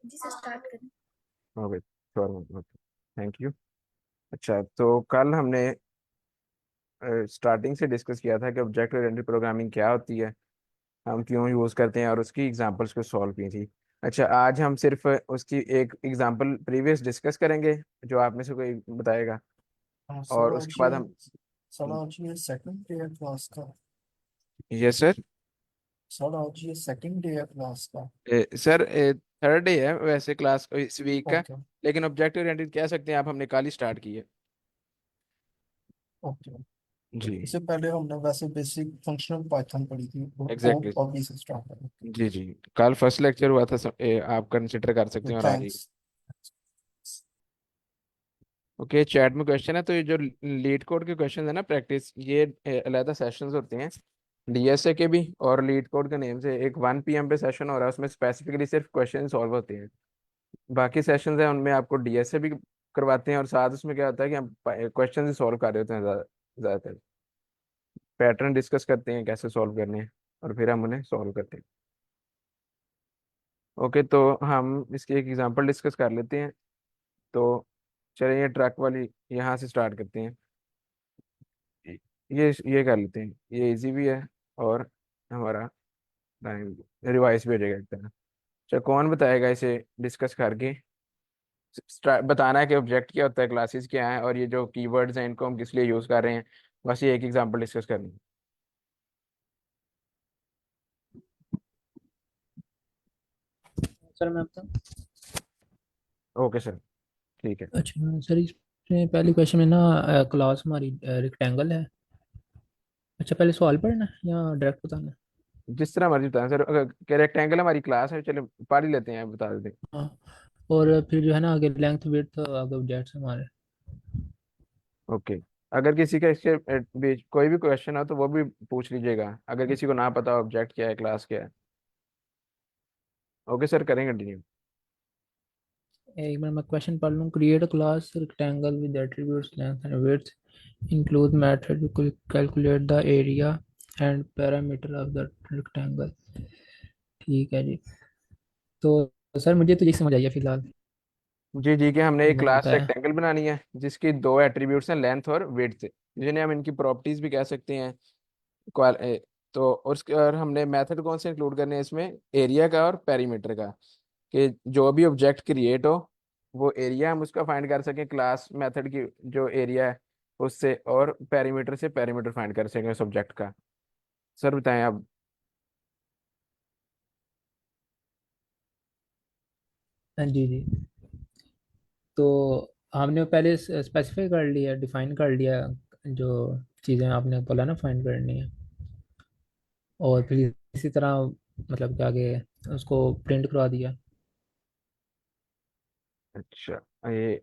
जी sir, start करें। Okay, sure, thank you. अच्छा, तो कल हमने स्टार्टिंग से डिस्कस किया था कि ऑब्जेक्ट ओरिएंटेड प्रोग्रामिंग क्या होती है, हम क्यों यूज़ करते हैं और उसकी एग्जांपल्स को सॉल्व की थी। अच्छा, आज हम सिर्फ उसकी एक एग्जांपल प्रीवियस डिस्कस करेंगे जो आप में से कोई बताएगा, सर और उसके आज बाद ये हम। सर आज ये सेकंड डे है क्लास का। Yes sir. सर आज ये सेकंड डे है क्लास का। सर, थर्ड डे है वैसे क्लास इस वीक का, ओके। लेकिन ऑब्जेक्ट ओरिएंटेड कह सकते हैं आप, हमने कल ही स्टार्ट की है। ओके। जी। इससे पहले हमने वैसे बेसिक फंक्शनल पाइथन पढ़ी थी, वो एग्जैक्टली। अभी से स्टार्ट है। जी जी। कल फर्स्ट लेक्चर हुआ था, आप कंसिडर कर सकते हैं और आगे। थैंक्स। ओके, चैट में क्वेश्चन है, तो ये जो लीड कोड के क्वेश्चन है ना, प्रैक्टिस, ये अलहदा सेशंस होते हैं डीएसए के भी, और लीड कोड के नेम से एक 1 PM पे सेशन हो रहा है, उसमें स्पेसिफिकली सिर्फ क्वेश्चन सॉल्व होते हैं। बाकी सेशंस हैं उनमें आपको डीएसए भी करवाते हैं, और साथ उसमें क्या होता है कि हम क्वेश्चन ही सॉल्व कर रहे होते हैं ज़्यादातर। पैटर्न डिस्कस करते हैं कैसे सॉल्व करने हैं, और फिर हम उन्हें सॉल्व करते हैं। ओके, तो हम इसकी एक एग्जांपल डिस्कस कर लेते हैं। तो चलिए, ये ट्रक वाली यहाँ से स्टार्ट करते हैं। ये कर लेते हैं, ये इजी भी है, और हमारा टाइम रिवाइज भी हो जाएगा एक तरह। चलो, कौन बताएगा इसे डिस्कस करके। बताना है कि ऑब्जेक्ट क्या होता है, क्लासेस क्या हैं, और ये जो कीवर्ड्स हैं इनको हम किस लिए यूज़ कर रहे हैं। बस ये एक एग्जांपल डिस्कस करनी है। सर मैं आपका। ओके सर, ठीक है। अच्छा सर, इसमें पहले क्वेश्चन में ना क्लास हमारी रेक्टेंगल है। अच्छा, पहले सवाल पढ़ना है या डायरेक्ट बताना है? जिस तरह मर्जी बताएं सर, अगर रेक्टेंगल हमारी क्लास है, चलो पढ़ ही लेते हैं, बता देते हैं। हाँ। और फिर जो है ना, आगे लेंथ विड्थ आगे ऑब्जेक्ट्स हमारे। ओके। अगर किसी का इसके बीच कोई भी क्वेश्चन हो तो वो भी पूछ लीजिएगा, अगर किसी को ना पता ऑब्जेक्ट क्या है, क्लास क्या है। ओके सर, करें कंटिन्यू। एक मिनट मैं क्वेश्चन पढ़ लूँ। Create a class rectangle with attributes length and width, include method to calculate the area and parameter of the rectangle. ठीक है जी। तो सर मुझे तो ये समझ आई है फिलहाल, जी जी, कि हमने जो एक मैंने क्लास बताया। रेक्टेंगल बनानी है जिसकी दो एट्रीब्यूट्स हैं, लेंथ और विड्थ, जिन्हें हम इनकी प्रॉपर्टीज भी कह सकते हैं। तो और हमने मेथड कौन से इंक्लूड करने हैं इसमें, एरिया का और पेरीमीटर का, कि जो भी ऑब्जेक्ट क्रिएट हो वो एरिया हम उसका फाइंड कर सकें क्लास मेथड की, जो एरिया है उससे, और पेरीमीटर से पेरीमीटर फाइंड कर सकें उस ऑब्जेक्ट का। सर बताएं अब। हाँ जी जी। तो हमने पहले स्पेसिफाई कर लिया, डिफाइन कर लिया जो चीज़ें आपने बोला ना फाइंड करनी है। और फिर इसी तरह मतलब कि आगे उसको प्रिंट करवा दिया। अच्छा, ये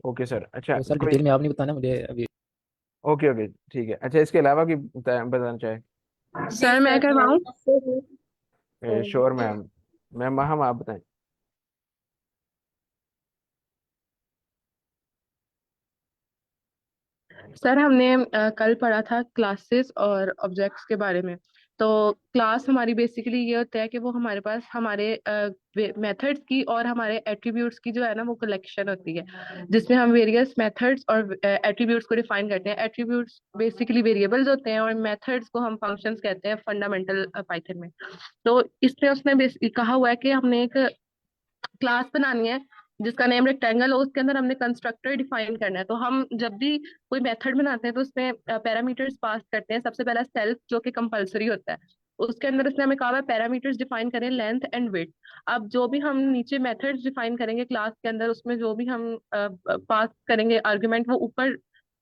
ओके सर। अच्छा, तो सर कोई। डिटेल में आप नहीं बताना मुझे अभी। ओके ओके, ठीक है। अच्छा, इसके अलावा की बताना चाहे। सर मैं करवाऊँ। Sure ma'am. मैम, हम आप बताएं। सर हमने कल पढ़ा था क्लासेस और ऑब्जेक्ट्स के बारे में। तो क्लास हमारी बेसिकली ये होता है कि वो हमारे पास हमारे मेथड्स की और हमारे एट्रीब्यूट्स की जो है ना वो कलेक्शन होती है, जिसमें हम वेरियस मेथड्स और एट्रीब्यूट्स को डिफाइन करते हैं। एट्रीब्यूट्स बेसिकली वेरिएबल्स होते हैं और मेथड्स को हम फंक्शंस कहते हैं फंडामेंटल पाइथन में। तो इसमें उसने कहा हुआ है कि हमने एक क्लास बनानी है जिसका नेम रेक्टेंगल हो, उसके अंदर हमने कंस्ट्रक्टर डिफाइन करना है। तो हम जब भी कोई मेथड बनाते हैं तो उसमें पैरामीटर्स पास करते हैं। सबसे पहला सेल्फ जो कि कंपलसरी होता है, उसके अंदर उसने हमें कहा है पैरामीटर्स डिफाइन करें लेंथ एंड विड्थ। अब जो भी हम नीचे मेथड्स डिफाइन करेंगे क्लास के अंदर, उसमें जो भी हम पास करेंगे आर्गुमेंट, वो ऊपर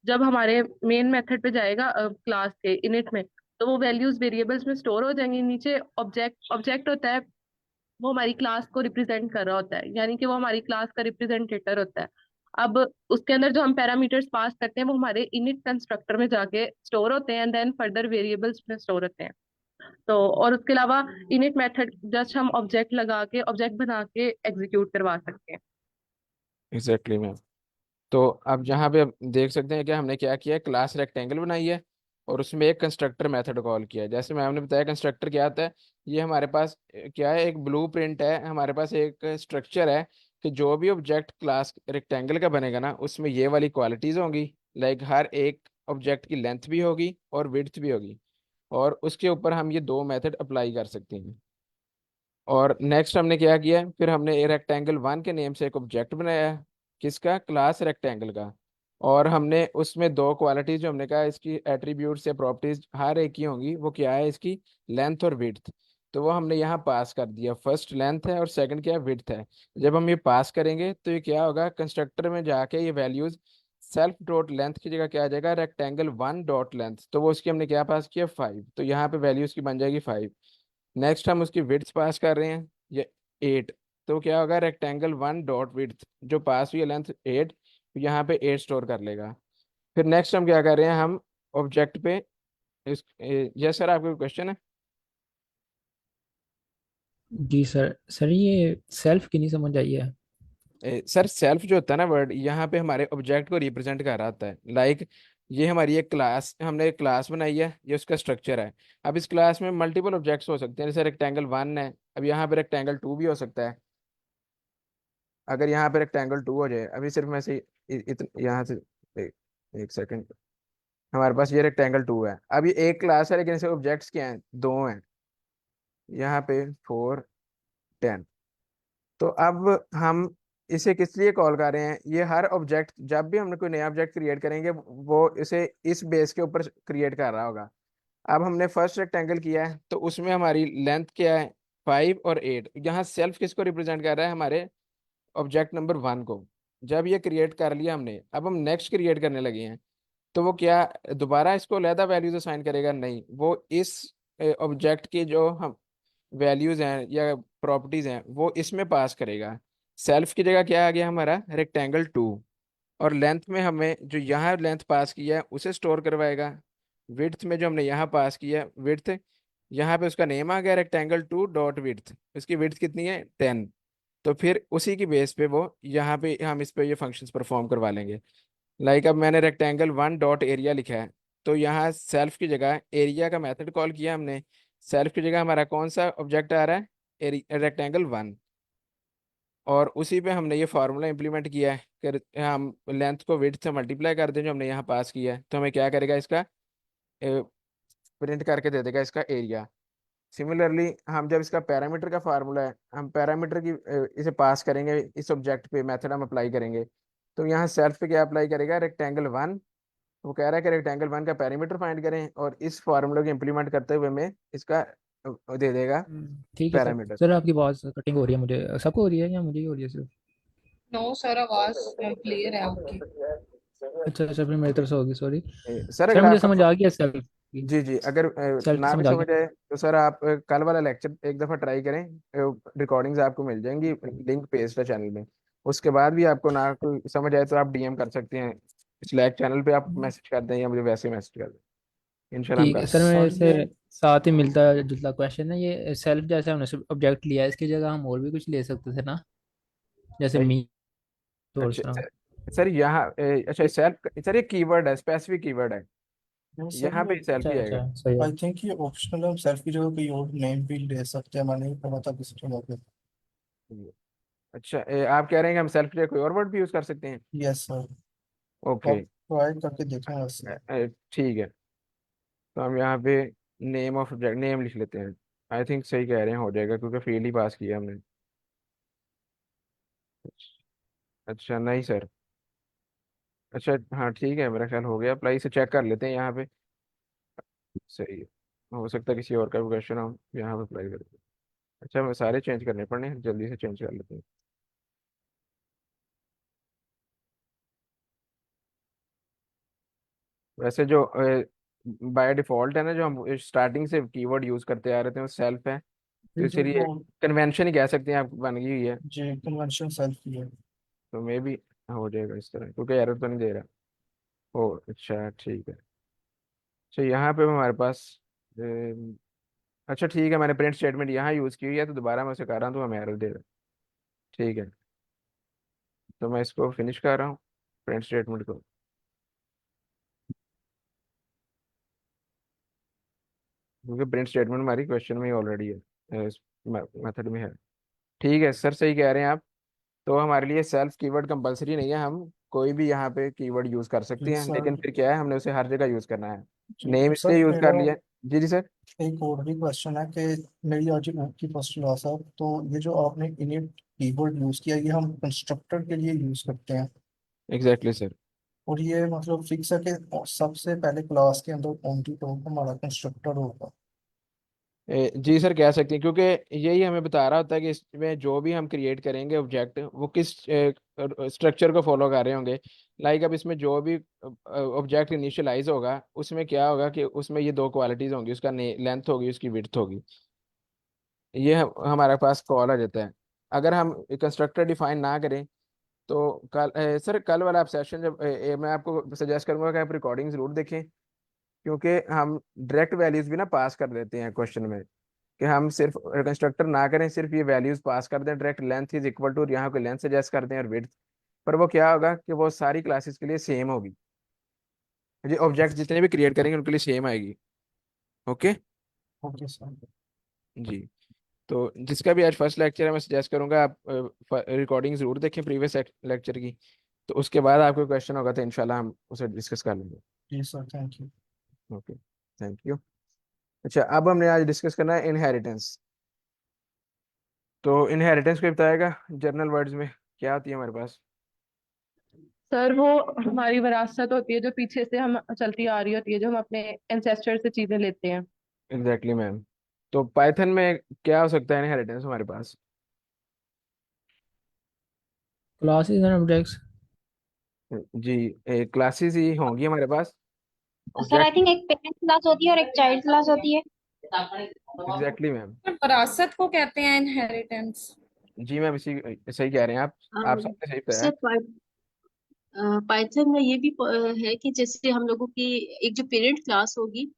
जब हमारे मेन मेथड पे जाएगा क्लास के इनिट में, तो वो वैल्यूज वेरिएबल्स में स्टोर हो जाएंगी। नीचे ऑब्जेक्ट ऑब्जेक्ट होता है, वो हमारी क्लास को रिप्रेजेंट कर रहा होता है, यानी कि वो हमारी क्लास का रिप्रेजेंटेटर होता है। अब उसके अंदर जो हम पैरामीटर्स पास करते हैं वो हमारे इनिट कंस्ट्रक्टर में जाके स्टोर होते हैं एंड देन फर्दर वेरिएबल्स में स्टोर होते हैं। तो और उसके अलावा इनिट मेथड जस्ट हम ऑब्जेक्ट लगा के ऑब्जेक्ट बना के एग्जीक्यूट करवा सकते हैं। Exactly ma'am. तो अब जहाँ पे आप देख सकते हैं कि हमने क्या किया है, क्लास रेक्टेंगल बनाई है, और उसमें एक कंस्ट्रक्टर मेथड कॉल किया है। जैसे मैम ने बताया कंस्ट्रक्टर क्या आता है, ये हमारे पास क्या है, एक ब्लूप्रिंट है, हमारे पास एक स्ट्रक्चर है कि जो भी ऑब्जेक्ट क्लास रेक्टेंगल का बनेगा ना, उसमें ये वाली क्वालिटीज होंगी। लाइक हर एक ऑब्जेक्ट की लेंथ भी होगी और विड्थ भी होगी, और उसके ऊपर हम ये दो मेथड अप्लाई कर सकते हैं। और नेक्स्ट हमने क्या किया, फिर हमने रेक्टेंगल वन के नेम से एक ऑब्जेक्ट बनाया, किसका, क्लास रेक्टेंगल का। और हमने उसमें दो क्वालिटीज जो हमने कहा इसकी एट्रीब्यूट्स या प्रॉपर्टीज हर एक की होंगी, वो क्या है, इसकी लेंथ और विड्थ। तो वो हमने यहाँ पास कर दिया, फर्स्ट लेंथ है और सेकंड क्या है, विड्थ है। जब हम ये पास करेंगे तो ये क्या होगा, कंस्ट्रक्टर में जाके ये वैल्यूज सेल्फ डॉट लेंथ की जगह क्या आ जाएगा, रेक्टेंगल वन डॉट लेंथ, तो वो उसकी हमने क्या पास किया, 5, तो यहाँ पे वैल्यूज की बन जाएगी 5। नेक्स्ट हम उसकी विड्थ पास कर रहे हैं, ये 8, तो क्या होगा, रेक्टेंगल वन डॉट विड्थ जो पास हुई है लेंथ 8, यहाँ पे 8 स्टोर कर लेगा। फिर नेक्स्ट हम क्या कर रहे हैं, हम ऑब्जेक्ट पे इस, यस सर आपका क्वेश्चन है। जी सर। सर ये सेल्फ की नहीं समझ आई है। सर सेल्फ जो होता है ना वर्ड, यहाँ पे हमारे ऑब्जेक्ट को रिप्रेजेंट कर रहा होता है। लाइक ये हमारी एक क्लास, हमने एक क्लास बनाई है, ये उसका स्ट्रक्चर है। अब इस क्लास में मल्टीपल ऑब्जेक्ट्स हो सकते हैं, जैसे रेक्टेंगल वन है, अब यहाँ पे रेक्टेंगल टू भी हो सकता है। अगर यहाँ पे रेक्टेंगल टू हो जाए, अभी सिर्फ मैं से यहाँ से एक सेकंड, हमारे पास ये रेक्टेंगल टू है, अब ये एक क्लास है लेकिन इसे ऑब्जेक्ट्स क्या हैं, दो हैं, यहाँ पे 4, 10। तो अब हम इसे किस लिए कॉल कर रहे हैं, ये हर ऑब्जेक्ट जब भी हम कोई नया ऑब्जेक्ट क्रिएट करेंगे वो इसे इस बेस के ऊपर क्रिएट कर रहा होगा। अब हमने फर्स्ट रेक्टेंगल किया है तो उसमें हमारी लेंथ क्या है, 5 और 8। यहाँ सेल्फ किसको रिप्रेजेंट कर रहा है, हमारे ऑब्जेक्ट नंबर वन को। जब ये क्रिएट कर लिया हमने, अब हम नेक्स्ट क्रिएट करने लगे हैं, तो वो क्या दोबारा इसको अलहदा वैल्यूज असाइन करेगा, नहीं, वो इस ऑब्जेक्ट की जो हम वैल्यूज हैं या प्रॉपर्टीज हैं वो इसमें पास करेगा। सेल्फ की जगह क्या आ गया हमारा, रेक्टेंगल टू, और लेंथ में हमें जो यहाँ लेंथ पास किया है उसे स्टोर करवाएगा। विड्थ में जो हमने यहाँ पास किया है विड्थ, यहाँ पे उसका नेम आ गया रेक्टेंगल टू डॉट विड्थ, उसकी विड्थ कितनी है, 10। तो फिर उसी की बेस पे वो यहाँ पे हम इस पे ये फंक्शंस परफॉर्म करवा लेंगे। लाइक अब मैंने रेक्टेंगल वन डॉट एरिया लिखा है, तो यहाँ सेल्फ की जगह एरिया का मेथड कॉल किया हमने। सेल्फ की जगह हमारा कौन सा ऑब्जेक्ट आ रहा है, रेक्टेंगल वन, और उसी पे हमने ये फार्मूला इंप्लीमेंट किया है कि हम लेंथ को विड्थ से मल्टीप्लाई कर दें जो हमने यहाँ पास किया है, तो हमें क्या करेगा, इसका प्रिंट करके दे देगा इसका एरिया। सिमिलरली हम जब इसका पैरामीटर का फार्मूला है, हम पैरामीटर की इसे पास करेंगे, इस ऑब्जेक्ट पे मेथड हम अप्लाई करेंगे, तो यहाँ सेल्फ पे क्या अप्लाई करेगा, रेक्टेंगल वन। वो कह रहा है कि रेक्टेंगल वन का पैरामीटर फाइंड करें, और इस फार्मूले को इम्प्लीमेंट करते हुए हमें इसका दे देगा ठीक है सर। पैरामीटर। सर आपकी आवाज़ कटिंग हो रही है, मुझे सबको हो रही है या मुझे ही हो रही है सिर्फ? नो सर, आवाज क्लियर है आपकी। अच्छा अच्छा, फिर मेरी तरफ से होगी, सॉरी। सर सर अगर मुझे आपका समझ आ गया सेल्फ की। जी जी, अगर सेल्फ की ना भी समझ आ समझ गया। आए तो सर आप कल वाला लेक्चर एक दफ़ा ट्राई करें, रिकॉर्डिंग्स आपको मिल जाएंगी, लिंक पेज है चैनल में। उसके बाद भी आपको ना कोई समझ आए तो आप डीएम कर सकते हैं, स्लैक चैनल पे आप मैसेज कर दें या मुझे वैसे मैसेज कर दें, इंशाल्लाह हम ठीक है कर सर, देंगे। मेरे सर से ये साथ ही मिलता जुलता क्वेश्चन है ये। सेल्फ जैसे हमने ऑब्जेक्ट लिया है, इसकी जगह हम और भी कुछ ले सकते थे ना, जैसे ए, मी और अच्छा तरह। सर यहाँ अच्छा सेल्फ, सर ये कीवर्ड है, स्पेसिफिक कीवर्ड है, ये सर यहाँ ये पे सेल्फ अच्छा ही आएगा। अच्छा, सही है। आई थिंक ये ऑप्शनल है, हम सेल्फ की जगह कोई और नेम भी ले सकते हैं, मैंने नहीं पढ़ा था किसी जगह पे। अच्छा आप कह रहे हैं कि हम सेल्फ के लिए कोई और वर्ड भी यूज कर सकते हैं। Yes sir. ओके, आप ट्राई करके देखें वैसे। ठीक है, तो हम यहाँ पे नेम ऑफ सब्जेक्ट नेम लिख लेते हैं। आई थिंक सही कह रहे हैं, हो जाएगा क्योंकि फील्ड ही पास किया हमने। अच्छा नहीं सर, अच्छा हाँ ठीक है, मेरा ख्याल हो गया अप्लाई, से चेक कर लेते हैं यहाँ पे। सही है, हो सकता है किसी और का भी क्वेश्चन हम यहाँ पे अप्लाई कर दें। अच्छा हमें सारे चेंज करने पड़ने हैं, जल्दी से चेंज कर लेते हैं। वैसे जो बाय डिफॉल्ट है ना, जो हम स्टार्टिंग से कीवर्ड यूज करते आ रहे थे वो सेल्फ है, तो जी वो इसीलिए कन्वेंशन ही कह सकते हैं, आप बन गई हुई है। जी कन्वेंशन सेल्फ की है। तो मे भी हो जाएगा इस तरह, क्योंकि एरर तो नहीं दे रहा। ओ अच्छा ठीक है। अच्छा यहाँ पे हमारे पास अम, अच्छा ठीक है, मैंने प्रिंट स्टेटमेंट यहाँ यूज़ की हुई है, तो दोबारा मैं उसे कर रहा हूँ तो हमें एरर दे रहा है। ठीक है, तो मैं इसको फिनिश कर रहा हूँ प्रिंट स्टेटमेंट को। क्योंकि प्रिंट स्टेटमेंट हमारी क्वेश्चन में ही ऑलरेडी है, इस मेथड में है। ठीक है सर, सही कह रहे हैं आप। तो हमारे लिए सेल्फ कीवर्ड कंपलसरी नहीं है, हम कोई भी यहाँ पे कीवर्ड यूज कर सकते जी हैं, सर। लेकिन फिर क्या है, हमने उसे हर जगह यूज करना है। जी नेम सर, इसलिए यूज मेरा कर लिया। जी जी सर। एक और भी क्वेश्चन है कि मेरी आज की फर्स्ट क्लास है, तो ये जो आपने इनिट कीवर्ड यूज किया, ये हम कंस्ट्रक्टर के लिए यूज करते हैं, एग्जैक्टली सर। और ये मतलब फिक्स है कि सबसे पहले क्लास के अंदर ऑन दी टॉप हमारा कंस्ट्रक्टर होगा। जी सर, कह सकते हैं, क्योंकि यही हमें बता रहा होता है कि इसमें जो भी हम क्रिएट करेंगे ऑब्जेक्ट, वो किस स्ट्रक्चर को फॉलो कर रहे होंगे। लाइक अब इसमें जो भी ऑब्जेक्ट इनिशियलाइज होगा, उसमें क्या होगा कि उसमें ये दो क्वालिटीज होंगी, उसका लेंथ होगी, उसकी विड्थ होगी। ये हमारे पास कॉल आ जाता है। अगर हम कंस्ट्रक्टर डिफाइन ना करें तो कल सर, कल वाला आप सेशन जब मैं आपको सजेस्ट करूंगा कि आप रिकॉर्डिंग जरूर देखें, क्योंकि हम डायरेक्ट वैल्यूज भी ना पास कर देते हैं क्वेश्चन में, कि हम सिर्फ कंस्ट्रक्टर ना करें, सिर्फ ये वैल्यूज पास कर दें direct, length is equal to, यहाँ को लेंथ सजेस्ट कर दें और विड्थ। पर वो क्या होगा कि वो सारी क्लासेस के लिए सेम होगी, जो ऑब्जेक्ट जितने भी क्रिएट करेंगे उनके लिए सेम आएगी। ओके। Okay sir. जी। तो जिसका भी आज फर्स्ट लेक्चर है, मैं सजेस्ट करूंगा आप रिकॉर्डिंग जरूर देखें प्रीवियस लेक्चर की। तो उसके बाद आपको क्वेश्चन होगा तो इंशाल्लाह हम उसे डिस्कस कर लेंगे। जी sir, thank you. Okay, thank you. अच्छा, अब हमने आज डिस्कस करना है इनहेरिटेंस। तो इनहेरिटेंस को बताएगा जर्नल वर्ड्स में क्या होती है हमारे पास। सर वो हमारी विरासत होती है जो पीछे से हम चलती आ रही होती है, जो हम अपने एंसेस्टर से चीजें लेते हैं। Exactly ma'am. तो पाइथन में क्या हो सकता है इनहेरिटेंस हमारे पास। Classes and objects. जी, क्लासेस ही होंगी हमारे पास। Sir I object. थिंक एक पेरेंट क्लास होती है और एक चाइल्ड क्लास होती है। Exactly ma'am. विरासत को कहते हैं इनहेरिटेंस। जी मैम, इसी सही कह रहे हैं आप सबने सही बताया। सर पाइथन में ये भी है कि जैसे हम लोगों की एक जो पेरेंट क्लास होगी,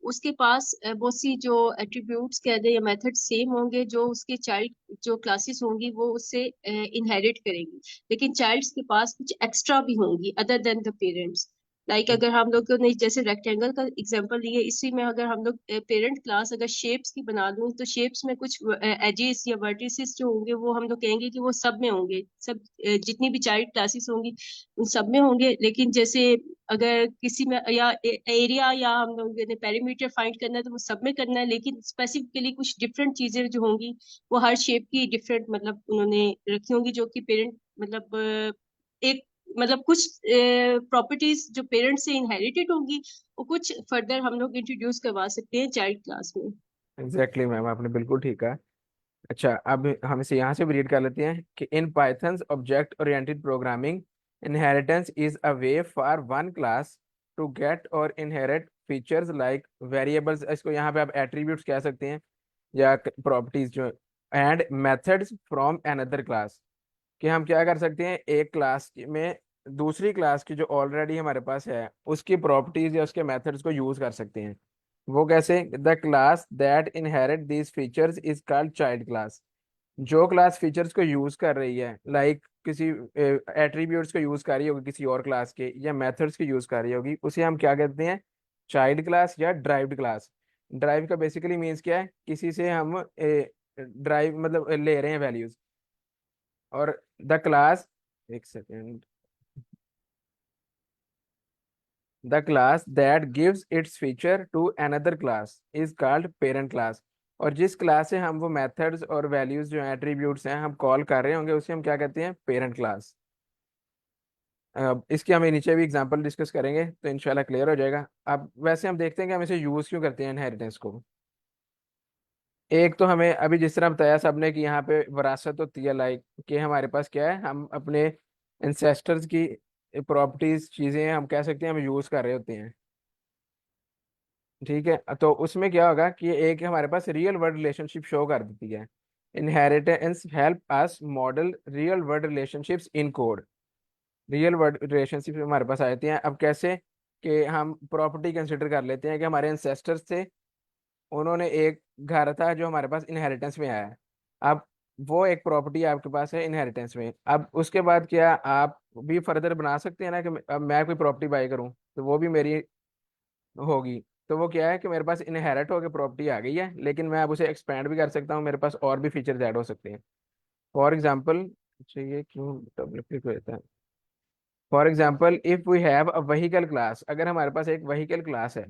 उसके पास बहुत सी जो एट्रीब्यूट्स कह दे या मेथड सेम होंगे, जो उसके चाइल्ड जो क्लासेस होंगी वो उससे इनहेरिट करेंगी, लेकिन चाइल्ड्स के पास कुछ एक्स्ट्रा भी होंगी other than the parents. Like अगर हम लोग ने जैसे रेक्टेंगल का एग्जांपल लिए, इसी में अगर हम लोग पेरेंट क्लास अगर शेप्स की बना लूं, तो शेप्स में कुछ एजेस या वर्टिसेस जो होंगे वो हम लोग कहेंगे कि वो सब में होंगे, सब जितनी भी चाइल्ड क्लासेस होंगी उन सब में होंगे। लेकिन जैसे अगर किसी में या एरिया या हम लोगों ने पेरीमीटर फाइंड करना है तो वो सब में करना है, लेकिन स्पेसिफिकली कुछ डिफरेंट चीजें जो होंगी वो हर शेप की डिफरेंट मतलब उन्होंने रखी होंगी, जो कि पेरेंट मतलब एक मतलब कुछ प्रॉपर्टीज जो पेरेंट्स से इनहेरिटेड होंगी, वो कुछ फर्दर हम लोग इंट्रोड्यूस करवा सकते हैं चाइल्ड क्लास में। एग्जैक्टली मैम, आपने बिल्कुल ठीक कहा। अच्छा, अब हम इसे यहाँ से भी रीड कर लेते हैं कि in Python's object oriented programming, inheritance is a way for one class to get or inherit features like variables, इसको यहाँ पे आप एट्रीब्यूट्स कह सकते हैं या प्रॉपर्टीज जो, and methods from another class. कि हम क्या कर सकते हैं, एक क्लास में दूसरी क्लास की जो ऑलरेडी हमारे पास है उसकी प्रॉपर्टीज या उसके मेथड्स को यूज कर सकते हैं। वो कैसे, the class that inherit these features is called child class. जो क्लास फीचर्स को यूज कर रही है, लाइक किसी एट्रीब्यूट्स को यूज कर रही होगी किसी और क्लास के, या मेथड्स को यूज कर रही होगी, उसे हम क्या कहते हैं, चाइल्ड क्लास या ड्राइव्ड क्लास। ड्राइव का बेसिकली मीन्स क्या है, किसी से हम ड्राइव मतलब ले रहे हैं वैल्यूज। और द क्लास, एक second, the class that gives its feature to another class is called parent class. और जिस क्लास से हम वो मेथड्स और वैल्यूज जो एट्रीब्यूट्स हैं हम कॉल कर रहे होंगे, उसे हम क्या कहते हैं, पेरेंट क्लास। इसके हम नीचे भी एग्जांपल डिस्कस करेंगे तो इंशाल्लाह क्लियर हो जाएगा। अब वैसे हम देखते हैं कि हम इसे यूज क्यों करते हैं इनहेरिटेंस को। एक तो हमें अभी जिस तरह बताया सबने कि यहाँ पे विरासत होती है, लाइक कि हमारे पास क्या है, हम अपने इंसेस्टर्स की प्रॉपर्टीज चीजें हम कह सकते हैं हम यूज कर रहे होते हैं। ठीक है, तो उसमें क्या होगा कि एक हमारे पास रियल वर्ल्ड रिलेशनशिप शो कर देती है। Inheritance help us model real world relationships इन कोड। रियल वर्ल्ड रिलेशनशिप हमारे पास आती हैं। अब कैसे, कि हम प्रॉपर्टी कंसिडर कर लेते हैं कि हमारे एंसेस्टर्स थे, उन्होंने एक घर था जो हमारे पास इनहेरिटेंस में आया है। अब वो एक प्रॉपर्टी आपके पास है इनहेरिटेंस में। अब उसके बाद क्या आप भी फर्दर बना सकते हैं ना कि अब मैं कोई प्रॉपर्टी बाय करूं तो वो भी मेरी होगी। तो वो क्या है कि मेरे पास इनहेरिट होकर प्रॉपर्टी आ गई है, लेकिन मैं अब उसे एक्सपेंड भी कर सकता हूँ, मेरे पास और भी फीचर्स ऐड हो सकते हैं। फॉर एग्जाम्पल, ये क्यों डबल क्लिक होता है? For example, if we have a vehicle class, अगर हमारे पास एक व्हीकल क्लास है,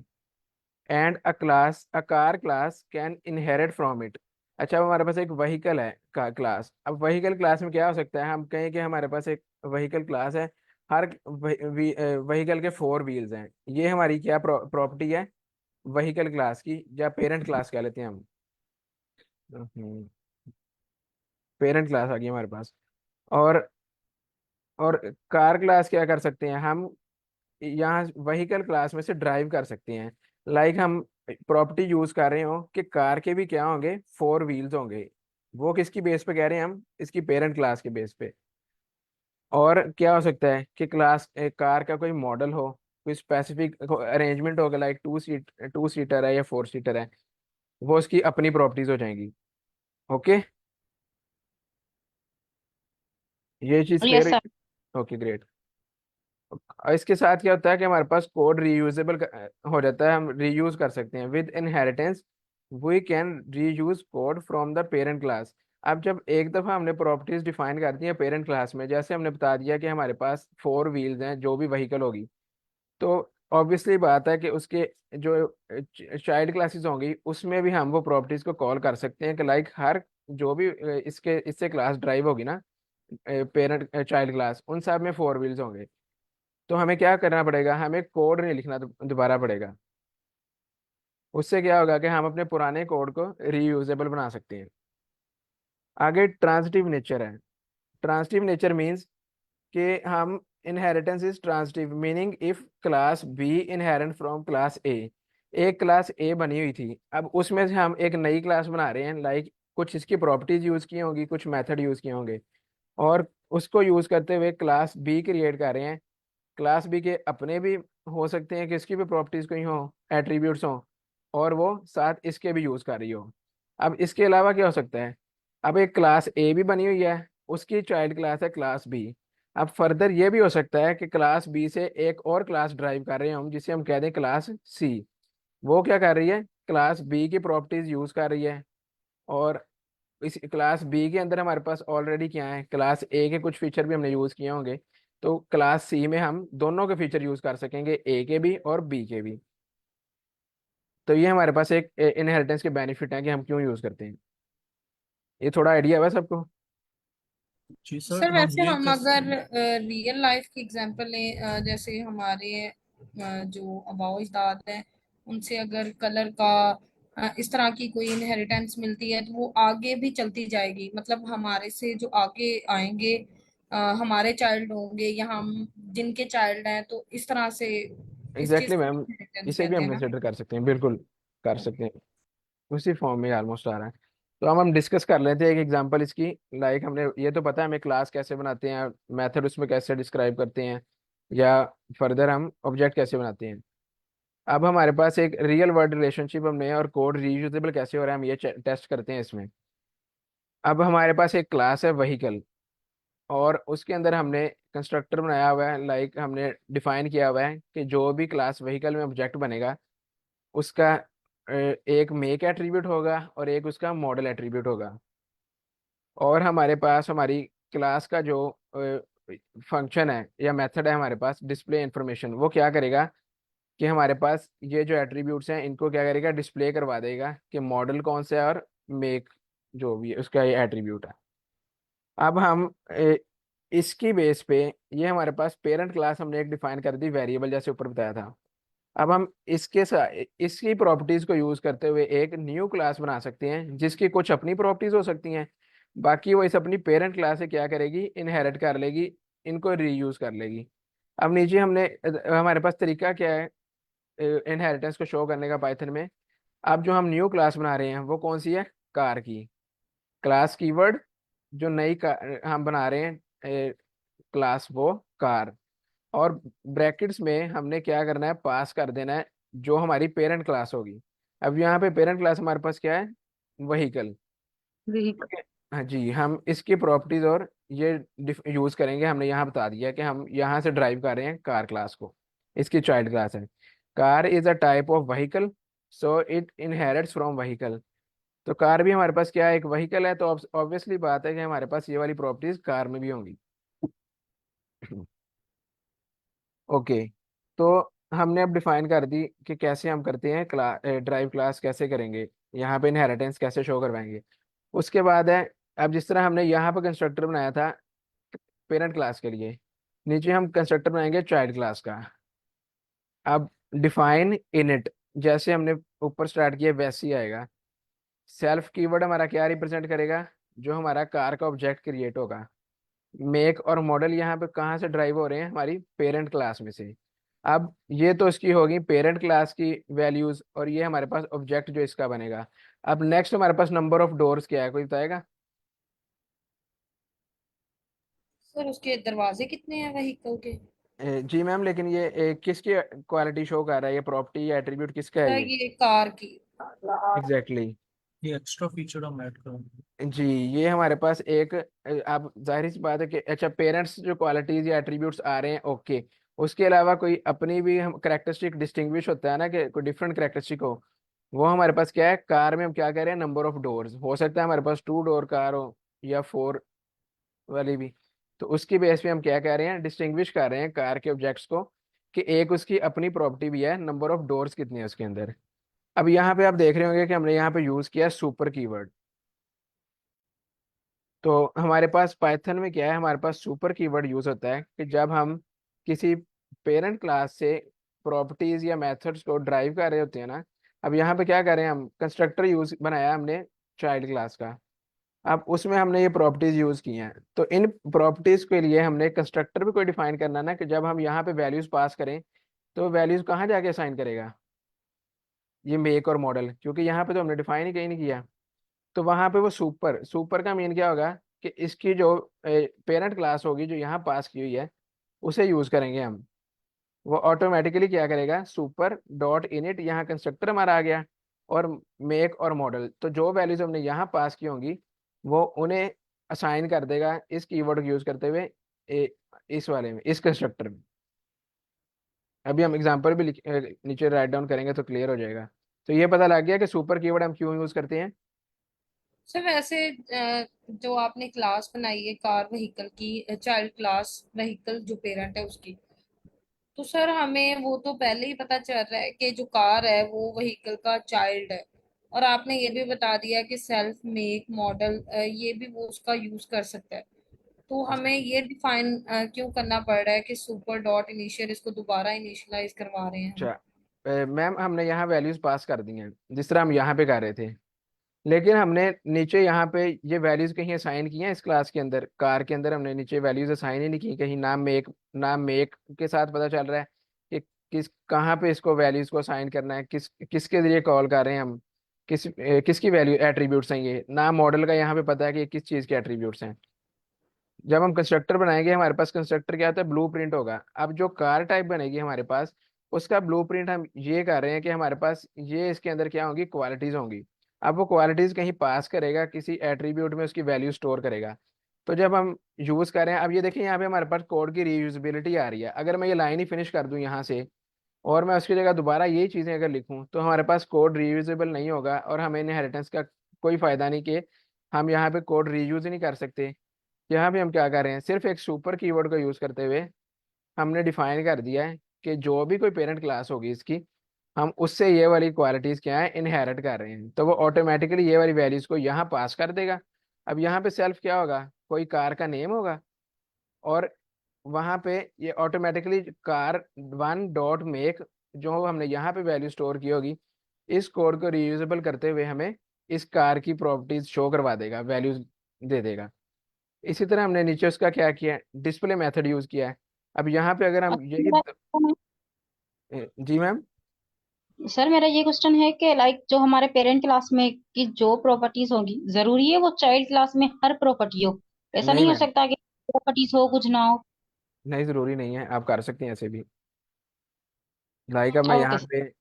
and a car class can inherit from it. अच्छा, अब हमारे पास एक व्हीकल है कार क्लास। अब व्हीकल क्लास में क्या हो सकता है, हम कहें कि हमारे पास एक व्हीकल क्लास है, हर व्हीकल के 4 व्हील्स हैं। ये हमारी क्या प्रॉपर्टी है व्हीकल क्लास की, या पेरेंट क्लास कह लेते हैं हम। पेरेंट क्लास आ गई हमारे पास। और और कार क्लास क्या कर सकते हैं हम, यहाँ व्हीकल क्लास में से ड्राइव कर सकते हैं। लाइक हम प्रॉपर्टी यूज कर रहे हो कि कार के भी क्या होंगे, 4 व्हील्स होंगे। वो किसकी बेस पे कह रहे हैं हम, इसकी पेरेंट क्लास के बेस पे। और क्या हो सकता है कि क्लास कार का कोई मॉडल हो, कोई स्पेसिफिक अरेंजमेंट होगा, लाइक 2 सीटर है या 4 सीटर है, वो उसकी अपनी प्रॉपर्टीज हो जाएंगी। ओके, ये चीज yes clear? Sir. Okay, great. और इसके साथ क्या होता है कि हमारे पास कोड रीयूजेबल हो जाता है, हम रीयूज कर सकते हैं। With inheritance we can reuse code from the parent class. अब जब एक दफ़ा हमने प्रॉपर्टीज डिफाइन कर दी हैं पेरेंट क्लास में, जैसे हमने बता दिया कि हमारे पास 4 व्हील्स हैं, जो भी व्हीकल होगी, तो ऑब्वियसली बात है कि उसके जो चाइल्ड क्लासेस होंगी उसमें भी हम वो प्रॉपर्टीज को कॉल कर सकते हैं कि लाइक हर जो भी इसके इससे क्लास ड्राइव होगी ना, पेरेंट चाइल्ड क्लास, उन सब में 4 व्हील्स होंगे। तो हमें क्या करना पड़ेगा, हमें कोड नहीं लिखना दोबारा पड़ेगा। उससे क्या होगा कि हम अपने पुराने कोड को रीयूजेबल बना सकते हैं। आगे ट्रांजिटिव नेचर है। ट्रांजिटिव नेचर मीन्स कि हम inheritance is transitive, meaning if class B inherit from class A. एक क्लास ए बनी हुई थी, अब उसमें से हम एक नई क्लास बना रहे हैं, लाइक कुछ इसकी प्रॉपर्टीज यूज की होंगी, कुछ मेथड यूज किए होंगे, और उसको यूज करते हुए क्लास बी क्रिएट कर रहे हैं। क्लास बी के अपने भी हो सकते हैं कि इसकी भी प्रॉपर्टीज कोई हो, एट्रीब्यूट्स हो, और वो साथ इसके भी यूज कर रही हो। अब इसके अलावा क्या हो सकता है, अब एक क्लास ए भी बनी हुई है, उसकी चाइल्ड क्लास है क्लास बी। अब फर्दर ये भी हो सकता है कि क्लास बी से एक और क्लास ड्राइव कर रहे हैं हम, जिसे हम कह दें क्लास सी। वो क्या कर रही है, क्लास बी की प्रॉपर्टीज यूज कर रही है। और इस क्लास बी के अंदर हमारे पास ऑलरेडी क्या है, क्लास ए के कुछ फीचर भी हमने यूज किए होंगे, तो क्लास सी में हम दोनों के फीचर यूज कर सकेंगे, ए के भी और बी के भी। तो ये हमारे पास एक इनहेरिटेंस के बेनिफिट है कि हम क्यों यूज करते हैं। ये थोड़ा आइडिया है सबको? जी सर सर, हम वैसे ये हम कैसे। अगर रियल लाइफ की एग्जांपल लें, जैसे हमारे जो अबाऊ अजदाद हैं उनसे अगर कलर का इस तरह की कोई इनहेरिटेंस मिलती है तो वो आगे भी चलती जाएगी, मतलब हमारे से जो आगे आएंगे हमारे चाइल्ड होंगे या हम जिनके चाइल्ड हैं, तो इस तरह से इस चीज एग्जैक्टली को मैम, इनहेरिटेंस इसे भी कहते हम हैं ना। कंसिडर कर सकते हैं, बिल्कुल कर सकते हैं। उसी फॉर्म में ऑलमोस्ट आ रहा है। तो हम डिस्कस कर लेते हैं एक एग्जांपल इसकी। लाइक हमने ये तो पता है हमें क्लास कैसे बनाते हैं, मेथड उसमें कैसे डिस्क्राइब करते हैं, या फर्दर हम ऑब्जेक्ट कैसे बनाते हैं। अब हमारे पास एक रियल वर्ल्ड रिलेशनशिप हमने, और कोड रीयूजेबल कैसे हो रहा है, हम ये टेस्ट करते हैं इसमें। अब हमारे पास एक क्लास है व्हीकल, और उसके अंदर हमने कंस्ट्रक्टर बनाया हुआ है, लाइक हमने डिफाइन किया हुआ है कि जो भी क्लास व्हीकल में ऑब्जेक्ट बनेगा उसका एक मेक एट्रीब्यूट होगा और एक उसका मॉडल एट्रीब्यूट होगा। और हमारे पास हमारी क्लास का जो फंक्शन है या मेथड है हमारे पास, डिस्प्ले इंफॉर्मेशन, वो क्या करेगा कि हमारे पास ये जो एट्रीब्यूट्स हैं इनको क्या करेगा, डिस्प्ले करवा देगा कि मॉडल कौन सा है और मेक जो भी है उसका ये एट्रीब्यूट है। अब हम इसकी बेस पे, ये हमारे पास पेरेंट क्लास हमने एक डिफाइन कर दी वेरिएबल, जैसे ऊपर बताया था। अब हम इसके साथ इसकी प्रॉपर्टीज को यूज करते हुए एक न्यू क्लास बना सकते हैं, जिसकी कुछ अपनी प्रॉपर्टीज हो सकती हैं, बाकी वो इस अपनी पेरेंट क्लास से क्या करेगी, इनहेरिट कर लेगी, इनको रीयूज कर लेगी। अब नीचे हमने हमारे पास तरीका क्या है इनहेरिटेंस को शो करने का पाइथन में। अब जो हम न्यू क्लास बना रहे हैं वो कौन सी है, कार की। क्लास कीवर्ड जो नई का हम बना रहे हैं क्लास, वो कार। और ब्रैकेट्स में हमने क्या करना है, पास कर देना है जो हमारी पेरेंट क्लास होगी। अब यहाँ पे पेरेंट क्लास हमारे पास क्या है, व्हीकल। व्हीकल। हाँ जी, हम इसकी प्रॉपर्टीज और ये यूज करेंगे। हमने यहाँ बता दिया कि हम यहाँ से ड्राइव कर रहे हैं कार क्लास को, इसकी चाइल्ड क्लास है। Car is a type of vehicle, so it inherits from vehicle. तो कार भी हमारे पास क्या है, एक व्हीकल है, तो ऑब्वियसली बात है कि हमारे पास ये वाली प्रॉपर्टीज कार में भी होंगी। ओके, तो हमने अब डिफाइन कर दी कि कैसे हम करते हैं ड्राइव क्लास कैसे करेंगे, यहाँ पे इनहेरिटेंस कैसे शो करवाएंगे। उसके बाद है, अब जिस तरह हमने यहाँ पे कंस्ट्रक्टर बनाया था पेरेंट क्लास के लिए, नीचे हम कंस्ट्रक्टर बनाएंगे चाइल्ड क्लास का। अब डिफाइन इनिट जैसे हमने ऊपर स्टार्ट किया वैसे ही आएगा। सेल्फ कीवर्ड हमारा क्या रिप्रेजेंट करेगा, जो हमारा कार का ऑब्जेक्ट क्रिएट होगा। मेक और मॉडल यहाँ पे कहाँ से ड्राइव हो रहे हैं, हमारी पेरेंट क्लास में से। अब ये तो इसकी होगी पेरेंट क्लास की वैल्यूज, और ये हमारे पास ऑब्जेक्ट जो इसका बनेगा। अब नेक्स्ट हमारे पास नंबर ऑफ डोर्स क्या है, कोई बताएगा? सर उसके दरवाजे कितने हैं व्हीकल के? जी मैम, लेकिन ये किसकी क्वालिटी शो कर रहा है, ये प्रॉपर्टी या एट्रीब्यूट किसका है सर ये? ये कार की। Exactly exactly. ये एक्स्ट्रा फीचर हम ऐड करेंगे। जी, ये हमारे पास एक आप जाहिर सी बात है कि अच्छा पेरेंट्स जो क्वालिटीज या एट्रीब्यूट्स आ रहे हैं, ओके। उसके अलावा कोई अपनी भी हम करेक्टरिस्टिक डिस्टिंग्विश होता है ना, कि कोई डिफरेंट करेक्टरिस्टिक हो, वो हमारे पास क्या है, कार में हम क्या कह रहे हैं, नंबर ऑफ डोर्स। हो सकता है हमारे पास 2 डोर कार हो या 4 वाली भी। तो उसकी बेस पे हम क्या कह रहे हैं, डिस्टिंग्विश कर रहे हैं कार के ऑब्जेक्ट्स को, कि एक उसकी अपनी प्रॉपर्टी भी है, नंबर ऑफ डोर्स कितनी है उसके अंदर। अब यहाँ पे आप देख रहे होंगे कि हमने यहाँ पे यूज किया सुपर कीवर्ड। तो हमारे पास पाइथन में क्या है, हमारे पास सुपर कीवर्ड यूज होता है कि जब हम किसी पेरेंट क्लास से प्रॉपर्टीज या मेथड्स को ड्राइव कर रहे होते हैं ना। अब यहाँ पे क्या कर रहे हैं, हम कंस्ट्रक्टर यूज बनाया हमने चाइल्ड क्लास का। अब उसमें हमने ये प्रॉपर्टीज यूज की हैं, तो इन प्रॉपर्टीज के लिए हमने कंस्ट्रक्टर भी कोई डिफाइन करना ना, कि जब हम यहाँ पे वैल्यूज पास करें तो वैल्यूज कहाँ जाके असाइन करेगा, ये मेक और मॉडल, क्योंकि यहाँ पे तो हमने डिफाइन ही कहीं नहीं किया। तो वहां पे वो सुपर सुपर का मीन क्या होगा, कि इसकी जो पेरेंट क्लास होगी जो यहाँ पास की हुई है, उसे यूज करेंगे हम। वो ऑटोमेटिकली क्या करेगा, सुपर डॉट इनिट, यहाँ कंस्ट्रक्टर हमारा आ गया, और मेक और मॉडल, तो जो वैल्यूज हमने यहाँ पास की होंगी वो उन्हें असाइन कर देगा इस कीवर्ड को यूज करते हुए इस वाले में, इस कंस्ट्रक्टर में। अभी हम एग्जांपल भी नीचे राइट डाउन करेंगे तो क्लियर हो जाएगा। तो ये पता लग गया कि सुपर कीवर्ड हम क्यों यूज करते हैं। सर वैसे जो आपने क्लास बनाई है कार व्हीकल की, चाइल्ड क्लास व्हीकल जो पेरेंट है उसकी, तो सर हमें वो तो पहले ही पता चल रहा है कि जो कार है वो व्हीकल का चाइल्ड है। और आपने ये भी बता दिया कि सेल्फ मेक मॉडल ये भी वो उसका यूज कर सकता है। तो हमें ये डिफाइन क्यों करना पड़ रहा है कि सुपर डॉट इनिशियल इसको दोबारा इनिशियलाइज करवा रहे हैं हम? अच्छा मैम, हमने यहाँ वैल्यूज पास कर दी हैं जिस तरह हम यहाँ पे कर रहे थे, लेकिन हमने नीचे यहाँ पे ये वैल्यूज कहीं असाइन की हैं, इस क्लास के अंदर कार के अंदर हमने नीचे वैल्यूज असाइन ही नहीं की कहीं। नाम मेक के साथ पता चल रहा है कि कहाँ पे इसको वैल्यूज को असाइन करना है, किसके जरिए कॉल कर रहे हैं हम, किसकी वैल्यू एट्रीब्यूट्स हैं ये। नाम मॉडल का यहाँ पे पता है कि ये किस चीज़ के एट्रीब्यूट्स हैं। जब हम कंस्ट्रक्टर बनाएंगे, हमारे पास कंस्ट्रक्टर क्या होता है, ब्लूप्रिंट होगा। अब जो कार टाइप बनेगी हमारे पास, उसका ब्लूप्रिंट हम ये कर रहे हैं कि हमारे पास ये इसके अंदर क्या होंगी, क्वालिटीज होंगी। अब वो क्वालिटीज कहीं पास करेगा, किसी एट्रीब्यूट में उसकी वैल्यू स्टोर करेगा। तो जब हम यूज कर रहे हैं, अब ये देखिए यहाँ पे हमारे पास कोड की रीयूजेबिलिटी आ रही है। अगर मैं ये लाइन ही फिनिश कर दूं यहाँ से, और मैं उसकी जगह दोबारा यही चीजें अगर लिखूं, तो हमारे पास कोड रीयूजेबल नहीं होगा, और हमें इनहेरिटेंस का कोई फायदा नहीं कि हम यहाँ पे कोड रीयूज ही नहीं कर सकते। यहाँ भी हम क्या कर रहे हैं, सिर्फ एक सुपर कीवर्ड को यूज करते हुए हमने डिफाइन कर दिया है कि जो भी कोई पेरेंट क्लास होगी इसकी, हम उससे ये वाली क्वालिटीज क्या है, इनहेरिट कर रहे हैं। तो वो ऑटोमेटिकली ये वाली वैल्यूज को यहाँ पास कर देगा। अब यहाँ पे सेल्फ क्या होगा, कोई कार का नेम होगा, और वहाँ पे ये ऑटोमेटिकली कार 1 डॉट मेक, जो हमने यहाँ पे वैल्यू स्टोर की होगी, इस कोड को रीयूजेबल करते हुए हमें इस कार की प्रॉपर्टीज शो करवा देगा, वैल्यूज दे देगा। इसी तरह हमने नीचे उसका क्या किया है, डिस्प्ले मेथड यूज किया है। अब यहाँ पे अगर हम यही जी मैम। सर मेरा ये क्वेश्चन है कि लाइक जो हमारे पेरेंट क्लास में की जो प्रॉपर्टीज होंगी, जरूरी है वो चाइल्ड क्लास में हर प्रॉपर्टी हो? ऐसा नहीं नहीं हो मैम, सकता कि प्रॉपर्टीज हो कुछ ना हो? नहीं जरूरी नहीं है, आप कर सकते हैं ऐसे भी। लाइक अब मैं ओके यहाँ सर। पे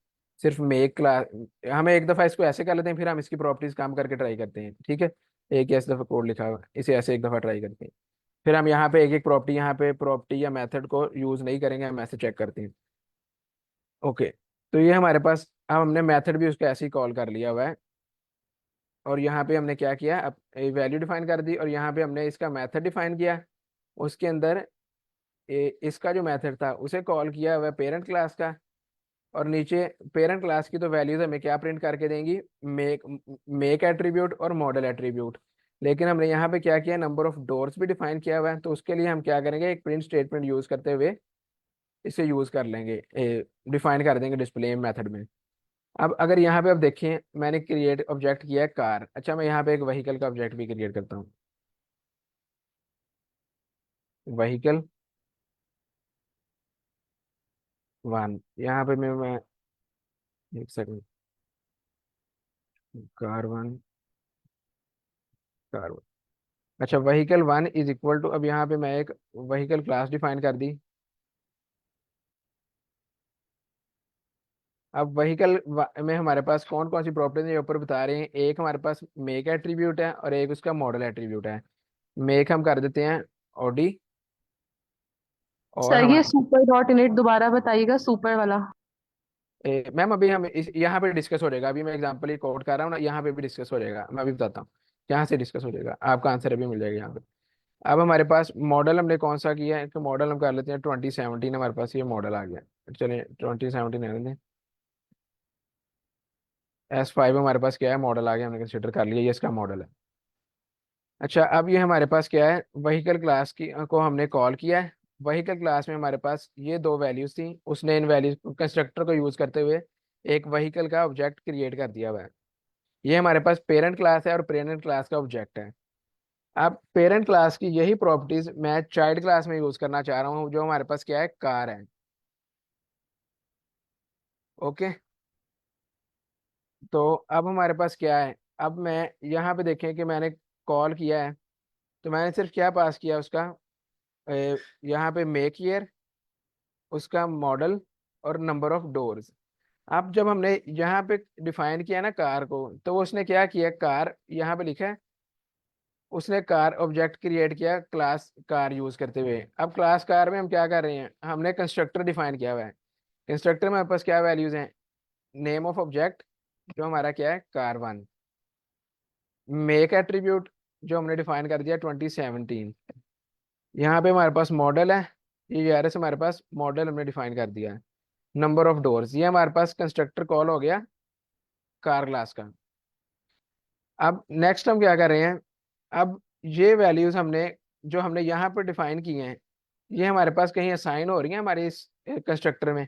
सिर्फ मेक क्लास, हमें एक दफ़ा इसको ऐसे कर लेते हैं, फिर हम इसकी प्रॉपर्टीज काम करके ट्राई करते हैं, ठीक है। एक ही ऐसे दफ़ा कोड लिखा हुआ है, इसे ऐसे एक दफ़ा ट्राई करते हैं। फिर हम यहाँ पे एक एक प्रॉपर्टी, यहाँ पे प्रॉपर्टी या मेथड को यूज नहीं करेंगे, हम ऐसे चेक करते हैं। ओके, तो ये हमारे पास, अब हमने मेथड भी उसका ऐसे ही कॉल कर लिया हुआ है, और यहाँ पे हमने क्या किया, अब वैल्यू डिफाइन कर दी, और यहाँ पे हमने इसका मेथड डिफाइन किया। उसके अंदर इसका जो मेथड था उसे कॉल किया हुआ पेरेंट क्लास का, और नीचे पेरेंट क्लास की तो वैल्यूज हमें क्या प्रिंट करके देंगी, मेक मेक एट्रीब्यूट और मॉडल एट्रीब्यूट। लेकिन हमने यहाँ पे क्या किया, नंबर ऑफ डोर्स भी डिफाइन किया हुआ है, तो उसके लिए हम क्या करेंगे, एक प्रिंट स्टेटमेंट यूज करते हुए इसे यूज कर लेंगे, डिफाइन कर देंगे डिस्प्ले मेथड में। अब अगर यहाँ पे अब देखें, मैंने क्रिएट ऑब्जेक्ट किया है कार। अच्छा, मैं यहाँ पे एक व्हीकल का ऑब्जेक्ट भी क्रिएट करता हूँ, व्हीकल 1। यहाँ पे मैं एक सेकंड, कार 1, कार 1। अच्छा, व्हीकल 1 इज इक्वल टू, अब यहाँ पे मैं एक व्हीकल क्लास डिफाइन कर दी। अब व्हीकल में हमारे पास कौन कौन सी प्रॉपर्टीज ये ऊपर बता रहे हैं, एक हमारे पास मेक एट्रीब्यूट है और एक उसका मॉडल एट्रीब्यूट है। मेक हम कर देते हैं ऑडी, और सर ये हमारे सुपर डॉट इनिट दोबारा बताइएगा, सुपर वाला। मैम अभी हम इस यहाँ पे डिस्कस हो जाएगा, अभी मैं एग्जांपल ही कोड कर रहा हूँ ना, यहाँ पे भी डिस्कस हो जाएगा, मैं अभी बताता हूँ। यहाँ से डिस्कस हो जाएगा, आपका आंसर अभी मिल जाएगा यहाँ पे। अब हमारे पास मॉडल हमने कौन सा किया है, तो मॉडल हम कर लेते हैं 2017, हमारे पास ये मॉडल आ गया। चलिए 2017 रहने दें। S5 हमारे पास क्या है, मॉडल आ गया, हमने कंसिडर कर लिया, ये इसका मॉडल है। अच्छा, अब ये हमारे पास क्या है, व्हीकल क्लास की को हमने कॉल किया है। व्हीकल क्लास में हमारे पास ये दो वैल्यूज थी, उसने इन वैल्यूज कंस्ट्रक्टर को यूज करते हुए एक व्हीकल का ऑब्जेक्ट क्रिएट कर दिया हुआ है। ये हमारे पास पेरेंट क्लास है और पेरेंट क्लास का ऑब्जेक्ट है। अब पेरेंट क्लास की यही प्रॉपर्टीज मैं चाइल्ड क्लास में यूज करना चाह रहा हूँ, जो हमारे पास क्या है, कार है। ओके, तो अब हमारे पास क्या है, अब मैं यहाँ पे देखें कि मैंने कॉल किया है, तो मैंने सिर्फ क्या पास किया उसका, यहाँ पे मेक ईयर, उसका मॉडल, और नंबर ऑफ डोर्स। अब जब हमने यहाँ पे डिफाइन किया ना कार को, तो वो उसने क्या किया, कार यहाँ पे लिखा है, उसने कार ऑब्जेक्ट क्रिएट किया क्लास कार यूज करते हुए। अब क्लास कार में हम क्या कर रहे हैं, हमने कंस्ट्रक्टर डिफाइन किया हुआ है। कंस्ट्रक्टर में हमारे पास क्या वैल्यूज हैं, नेम ऑफ ऑब्जेक्ट जो हमारा क्या है, कार 1, मेक एट्रीब्यूट जो हमने डिफाइन कर दिया 2017, यहाँ पे हमारे पास मॉडल है, ये यूआरएस हमारे पास मॉडल हमने डिफाइन कर दिया है। नंबर ऑफ डोर्स, ये हमारे पास कंस्ट्रक्टर कॉल हो गया कार क्लास का। अब नेक्स्ट हम क्या कर रहे हैं, अब ये वैल्यूज हमने जो हमने यहाँ पर डिफाइन की हैं, ये हमारे पास कहीं असाइन हो रही हैं हमारे इस कंस्ट्रक्टर में,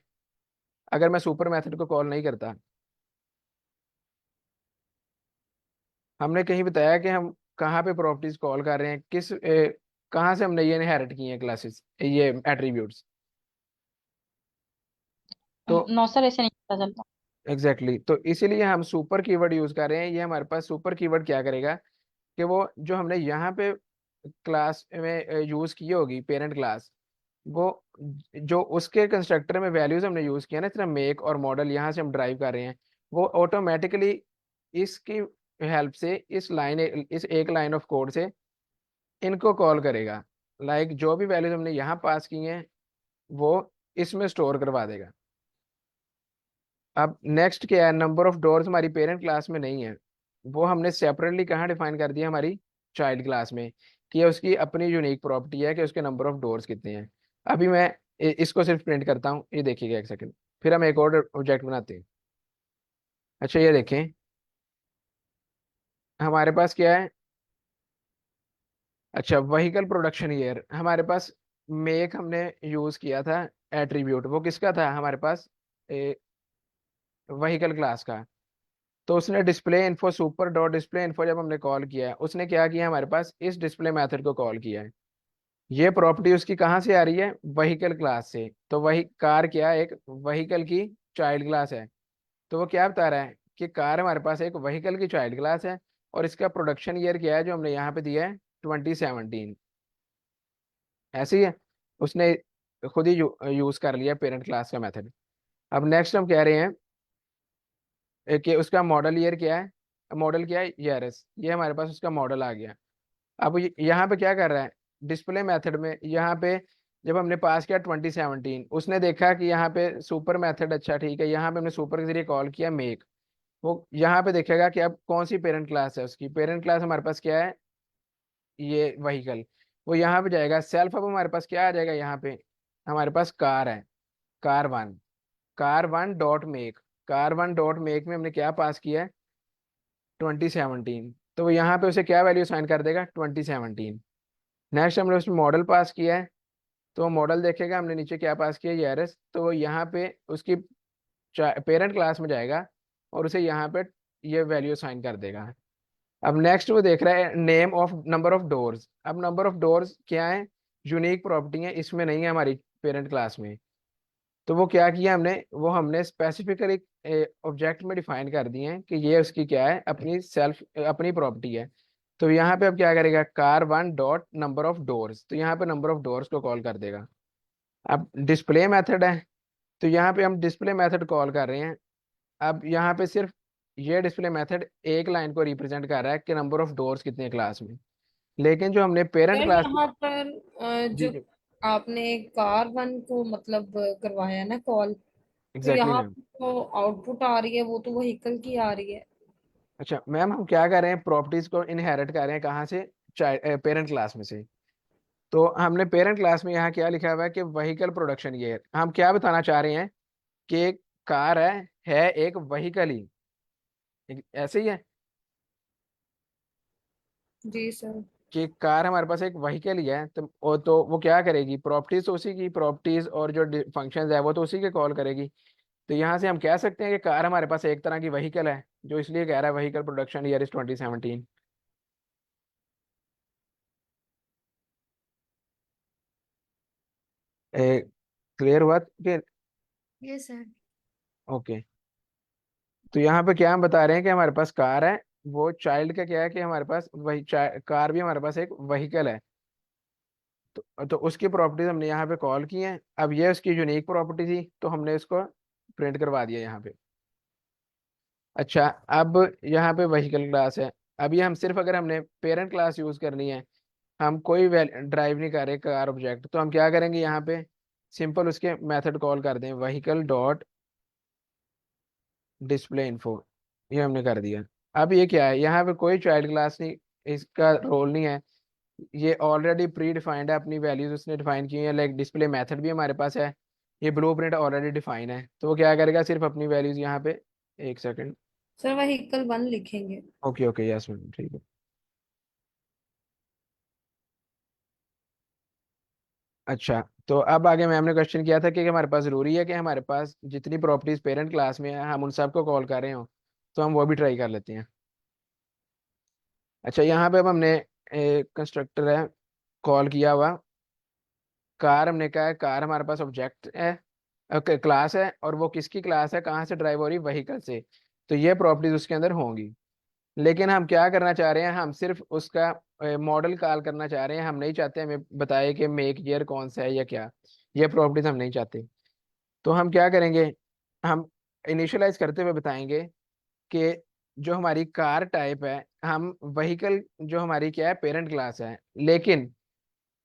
अगर मैं सुपर मेथड को कॉल नहीं करता। हमने कहीं बताया कि हम कहाँ पे प्रॉपर्टीज कॉल कर रहे हैं, कहाँ से हमने ये इनहेरिट की हैं क्लासेस, ये एट्रीब्यूट्स। तो नो सर, ऐसे नहीं पता चलता। एग्जैक्टली तो इसीलिए हम सुपर कीवर्ड यूज कर रहे हैं। ये हमारे पास सुपर कीवर्ड क्या करेगा, कि वो जो हमने यहाँ पे क्लास में यूज की होगी पेरेंट क्लास, वो जो उसके कंस्ट्रक्टर में वैल्यूज हमने यूज किया ना, इतना मेक और मॉडल यहाँ से हम ड्राइव कर रहे हैं, वो ऑटोमेटिकली इसकी हेल्प से इस एक लाइन ऑफ कोड से इनको कॉल करेगा। लाइक जो भी वैल्यूज हमने यहाँ पास की हैं वो इसमें स्टोर करवा देगा। अब नेक्स्ट क्या है, नंबर ऑफ डोर्स हमारी पेरेंट क्लास में नहीं है, वो हमने सेपरेटली कहाँ डिफाइन कर दिया, हमारी चाइल्ड क्लास में, कि ये उसकी अपनी यूनिक प्रॉपर्टी है कि उसके नंबर ऑफ डोर्स कितने हैं। अभी मैं इसको सिर्फ प्रिंट करता हूँ, ये देखिएगा एक सेकंड, फिर हम एक और ऑब्जेक्ट बनाते हैं। अच्छा, ये देखें, हमारे पास क्या है, अच्छा व्हीकल प्रोडक्शन ईयर हमारे पास, मेक हमने यूज किया था एट्रीब्यूट, वो किसका था हमारे पास, व्हीकल क्लास का। तो उसने display info super dot display info जब हमने कॉल किया है, उसने क्या किया, हमारे पास इस डिस्प्ले मेथड को कॉल किया है। ये प्रॉपर्टी उसकी कहाँ से आ रही है, व्हीकल क्लास से। तो वही कार क्या है, एक व्हीकल की चाइल्ड क्लास है। तो वो क्या बता रहा है कि कार हमारे पास एक व्हीकल की चाइल्ड क्लास है, और इसका प्रोडक्शन ईयर क्या है जो हमने यहाँ पे दिया है, 2017। ऐसे ही है, उसने खुद ही यूज कर लिया पेरेंट क्लास का मेथड। अब नेक्स्ट हम कह रहे हैं कि उसका मॉडल ईयर क्या है, मॉडल क्या है, ईआरएस, ये हमारे पास उसका मॉडल आ गया। अब यहाँ पे क्या कर रहा है, डिस्प्ले मेथड में यहाँ पे जब हमने पास किया 2017, उसने देखा कि यहाँ पे सुपर मेथड, अच्छा ठीक है, यहाँ पे हमने सुपर के जरिए कॉल किया मेक। वो यहाँ पे देखेगा कि अब कौन सी पेरेंट क्लास है, उसकी पेरेंट क्लास हमारे पास क्या है, ये व्हीकल। वो यहाँ पे जाएगा सेल्फ, अब हमारे पास क्या आ जाएगा, यहाँ पे हमारे पास कार है, car one, car one dot make. Car one dot make में हमने क्या पास किया है, 2017, तो वो यहाँ पे उसे क्या वैल्यू साइन कर देगा, 2017। नेक्स्ट हमने उसमें मॉडल पास किया है, तो मॉडल देखेगा हमने नीचे क्या पास किया, ईआरएस, तो वो यहाँ पे उसकी पेरेंट क्लास में जाएगा और उसे यहाँ पे ये वैल्यू साइन कर देगा। अब नेक्स्ट वो देख रहा है name of number of doors. अब नंबर ऑफ डोर्स क्या है, यूनिक प्रॉपर्टी है, इसमें नहीं है हमारी पेरेंट क्लास में। तो वो क्या किया हमने, वो हमने स्पेसिफिकली ऑब्जेक्ट में डिफाइन कर दिए हैं कि ये उसकी क्या है, अपनी सेल्फ अपनी प्रॉपर्टी है। तो यहाँ पे अब क्या करेगा, car one dot number of doors, तो यहाँ पे नंबर ऑफ डोर्स को कॉल कर देगा। अब डिस्प्ले मेथड है, तो यहाँ पे हम डिस्प्ले मेथड कॉल कर रहे हैं। अब यहाँ पे सिर्फ ये डिस्प्ले मेथड एक लाइन को रिप्रेजेंट कर रहा है कि नंबर ऑफ डोर्स कितने क्लास में, लेकिन जो हमने पेरेंट सर क्लास, यहाँ पर जी जो जी आपने कार वन को मतलब करवाया ना कॉल, तो एग्जैक्टली यहाँ मैम। जो आउटपुट आ रही है वो तो व्हीकल की आ रही है। अच्छा मैम, हम क्या कर रहे हैं, प्रॉपर्टीज को इनहेरिट कर रहे हैं कहाँ से, पेरेंट क्लास में से। तो हमने पेरेंट क्लास में यहाँ क्या लिखा हुआ है कि व्हीकल प्रोडक्शन ईयर, हम क्या बताना चाह रहे हैं कि एक कार है एक व्हीकल ही, ऐसे ही है जी सर। कि कार हमारे पास एक व्हीकल ही है, तो वो क्या करेगी, प्रॉपर्टीज तो उसी की, प्रॉपर्टीज और जो फंक्शंस है वो तो उसी के कॉल करेगी। तो यहाँ से हम कह सकते हैं कि कार हमारे पास एक तरह की व्हीकल है, जो इसलिए कह रहा है vehicle production year is 2017। Clear हुआ कि, यस सर। ओके। तो यहाँ पे क्या हम बता रहे हैं कि हमारे पास कार है, वो चाइल्ड का क्या है कि हमारे पास वही कार भी हमारे पास एक व्हीकल है। तो उसकी प्रॉपर्टीज हमने यहाँ पे कॉल की हैं। अब ये उसकी यूनिक प्रॉपर्टी थी, तो हमने इसको प्रिंट करवा दिया यहाँ पे। अच्छा, अब यहाँ पे व्हीकल क्लास है। अब ये हम सिर्फ अगर हमने पेरेंट क्लास यूज करनी है, हम कोई ड्राइव नहीं कर रहे कार ऑब्जेक्ट, तो हम क्या करेंगे, यहाँ पे सिंपल उसके मेथड कॉल कर दें, व्हीकल डॉट डिस्प्ले इन्फो, ये हमने कर दिया। अब ये क्या है, यहाँ पे कोई चाइल्ड क्लास नहीं, इसका रोल नहीं है, ये ऑलरेडी प्री डिफाइंड है, अपनी वैल्यूज उसने डिफाइन की है, लाइक डिस्प्ले मेथड भी हमारे पास है, ये ब्लूप्रिंट ऑलरेडी डिफाइन है। तो वो क्या करेगा, सिर्फ अपनी वैल्यूज यहाँ पे, एक सेकंड, सर व्हीकल वन लिखेंगे। ओके ओके यस मैम, ठीक है। अच्छा, तो अब आगे मैम ने क्वेश्चन किया था कि हमारे पास जरूरी है कि हमारे पास जितनी प्रॉपर्टीज पेरेंट क्लास में है हम उन सबको कॉल कर रहे हो, तो हम वो भी ट्राई कर लेते हैं। अच्छा, यहाँ पे अब हमने कंस्ट्रक्टर है कॉल किया हुआ, कार हमने कहा है, कार हमारे पास ऑब्जेक्ट है, क्लास है, और वो किसकी क्लास है, कहाँ से ड्राइव हो रही, व्हीकल से। तो ये प्रॉपर्टीज उसके अंदर होंगी। लेकिन हम क्या करना चाह रहे हैं, हम सिर्फ उसका मॉडल कॉल करना चाह रहे हैं, हम नहीं चाहते हमें बताए कि मेक ईयर कौन सा है या क्या, ये प्रॉपर्टीज हम नहीं चाहते। तो हम क्या करेंगे, हम इनिशियलाइज करते हुए बताएंगे कि जो हमारी कार टाइप है, हम व्हीकल जो हमारी क्या है, पेरेंट क्लास है, लेकिन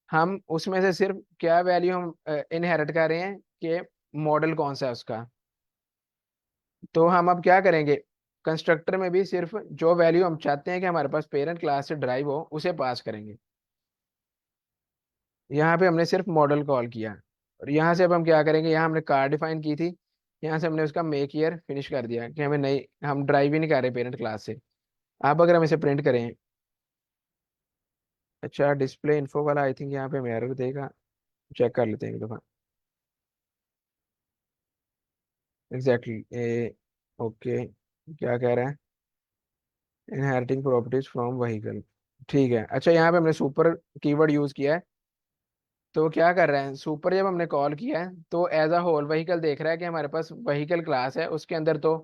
हम उसमें से सिर्फ क्या वैल्यू हम इनहेरिट कर रहे हैं कि मॉडल कौन सा है उसका। तो हम अब क्या करेंगे, कंस्ट्रक्टर में भी सिर्फ जो वैल्यू हम चाहते हैं कि हमारे पास पेरेंट क्लास से ड्राइव हो उसे पास करेंगे। यहाँ पे हमने सिर्फ मॉडल कॉल किया, और यहाँ से अब हम क्या करेंगे, यहाँ हमने कार डिफाइन की थी, यहाँ से हमने उसका मेक ईयर फिनिश कर दिया कि हमें नहीं, हम ड्राइव ही नहीं कर रहे पेरेंट क्लास से। अब अगर हम इसे प्रिंट करें, अच्छा डिस्प्ले इन्फो वाला आई थिंक यहाँ पे हम एरर देगा, चेक कर लेते हैं एक दफ़ा। एग्जैक्टली ओके, क्या कह रहा है, इनहेरिटिंग प्रॉपर्टीज फ्रॉम व्हीकल, ठीक है। अच्छा, यहाँ पे हमने सुपर कीवर्ड यूज किया है, तो वो क्या कर रहे हैं, सुपर जब हमने कॉल किया है तो एज अ होल व्हीकल देख रहा है कि हमारे पास व्हीकल क्लास है, उसके अंदर तो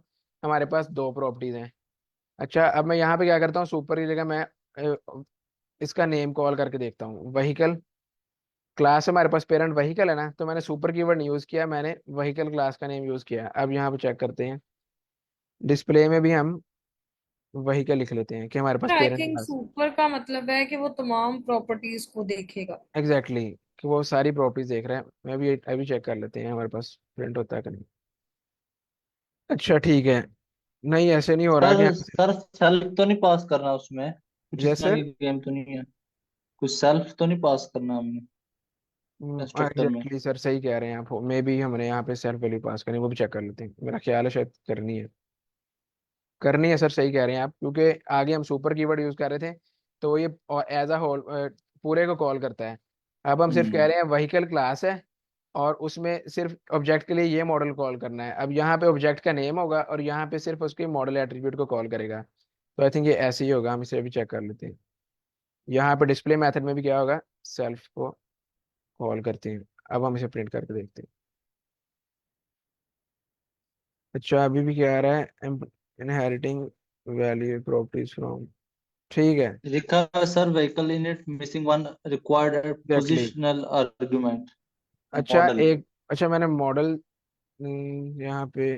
हमारे पास दो प्रॉपर्टीज हैं। अच्छा, अब मैं यहाँ पे क्या करता हूँ, सुपर की जगह मैं इसका नेम कॉल करके देखता हूँ, व्हीकल क्लास हमारे पास पेरेंट व्हीकल है ना, तो मैंने सुपर कीवर्ड नहीं यूज किया, मैंने व्हीकल क्लास का नेम यूज किया। अब यहाँ पे चेक करते हैं, डिस्प्ले में भी हम व्हीकल लिख लेते हैं कि हमारे पास आई पेरेंट थिंक क्लास, सुपर का मतलब है कि वो तमाम प्रॉपर्टीज को देखेगा। एग्जैक्टली exactly, कि वो सारी प्रॉपर्टीज देख रहे हैं। मैं भी अभी चेक कर लेते हैं हमारे पास प्रिंट होता है कि नहीं। अच्छा ठीक है, नहीं ऐसे नहीं हो रहा कि सर हम। सर सेल्फ तो नहीं पास करना उसमें, कुछ इस यस तरह सर। की गेम तो नहीं है? कुछ सेल्फ तो नहीं पास करना हमने कंस्ट्रक्टर में? एग्जैक्टली सर, सही कह रहे हैं आप। मे भी हमने यहाँ पे सेल्फ वैल्यू पास करनी है, वो भी चेक कर लेते हैं। मेरा ख्याल है शायद करनी है। करनी है सर, सही कह रहे हैं आप, क्योंकि आगे हम सुपर कीवर्ड यूज कर रहे थे, तो ये एज अ होल पूरे को कॉल करता है। अब हम सिर्फ कह हम्म। रहे हैं व्हीकल क्लास है, और उसमें सिर्फ ऑब्जेक्ट के लिए ये मॉडल कॉल करना है। अब यहाँ पे ऑब्जेक्ट का नेम होगा और यहाँ पे सिर्फ उसके मॉडल एट्रीब्यूट को कॉल करेगा। तो आई थिंक ये ऐसे ही होगा, हम इसे अभी चेक कर लेते हैं। यहाँ पे डिस्प्ले मेथड में भी क्या होगा, सेल्फ को कॉल करते हैं। अब हम इसे प्रिंट करके देखते हैं। अच्छा अभी भी क्या आ रहा है, इनहेरिटिंग वैल्यू प्रॉपर्टीज फ्रॉम। ठीक है। लिखा है sir vehicle in it missing one required exactly. Positional argument अच्छा मॉडल। एक, अच्छा मैंने मॉडल यहाँ पे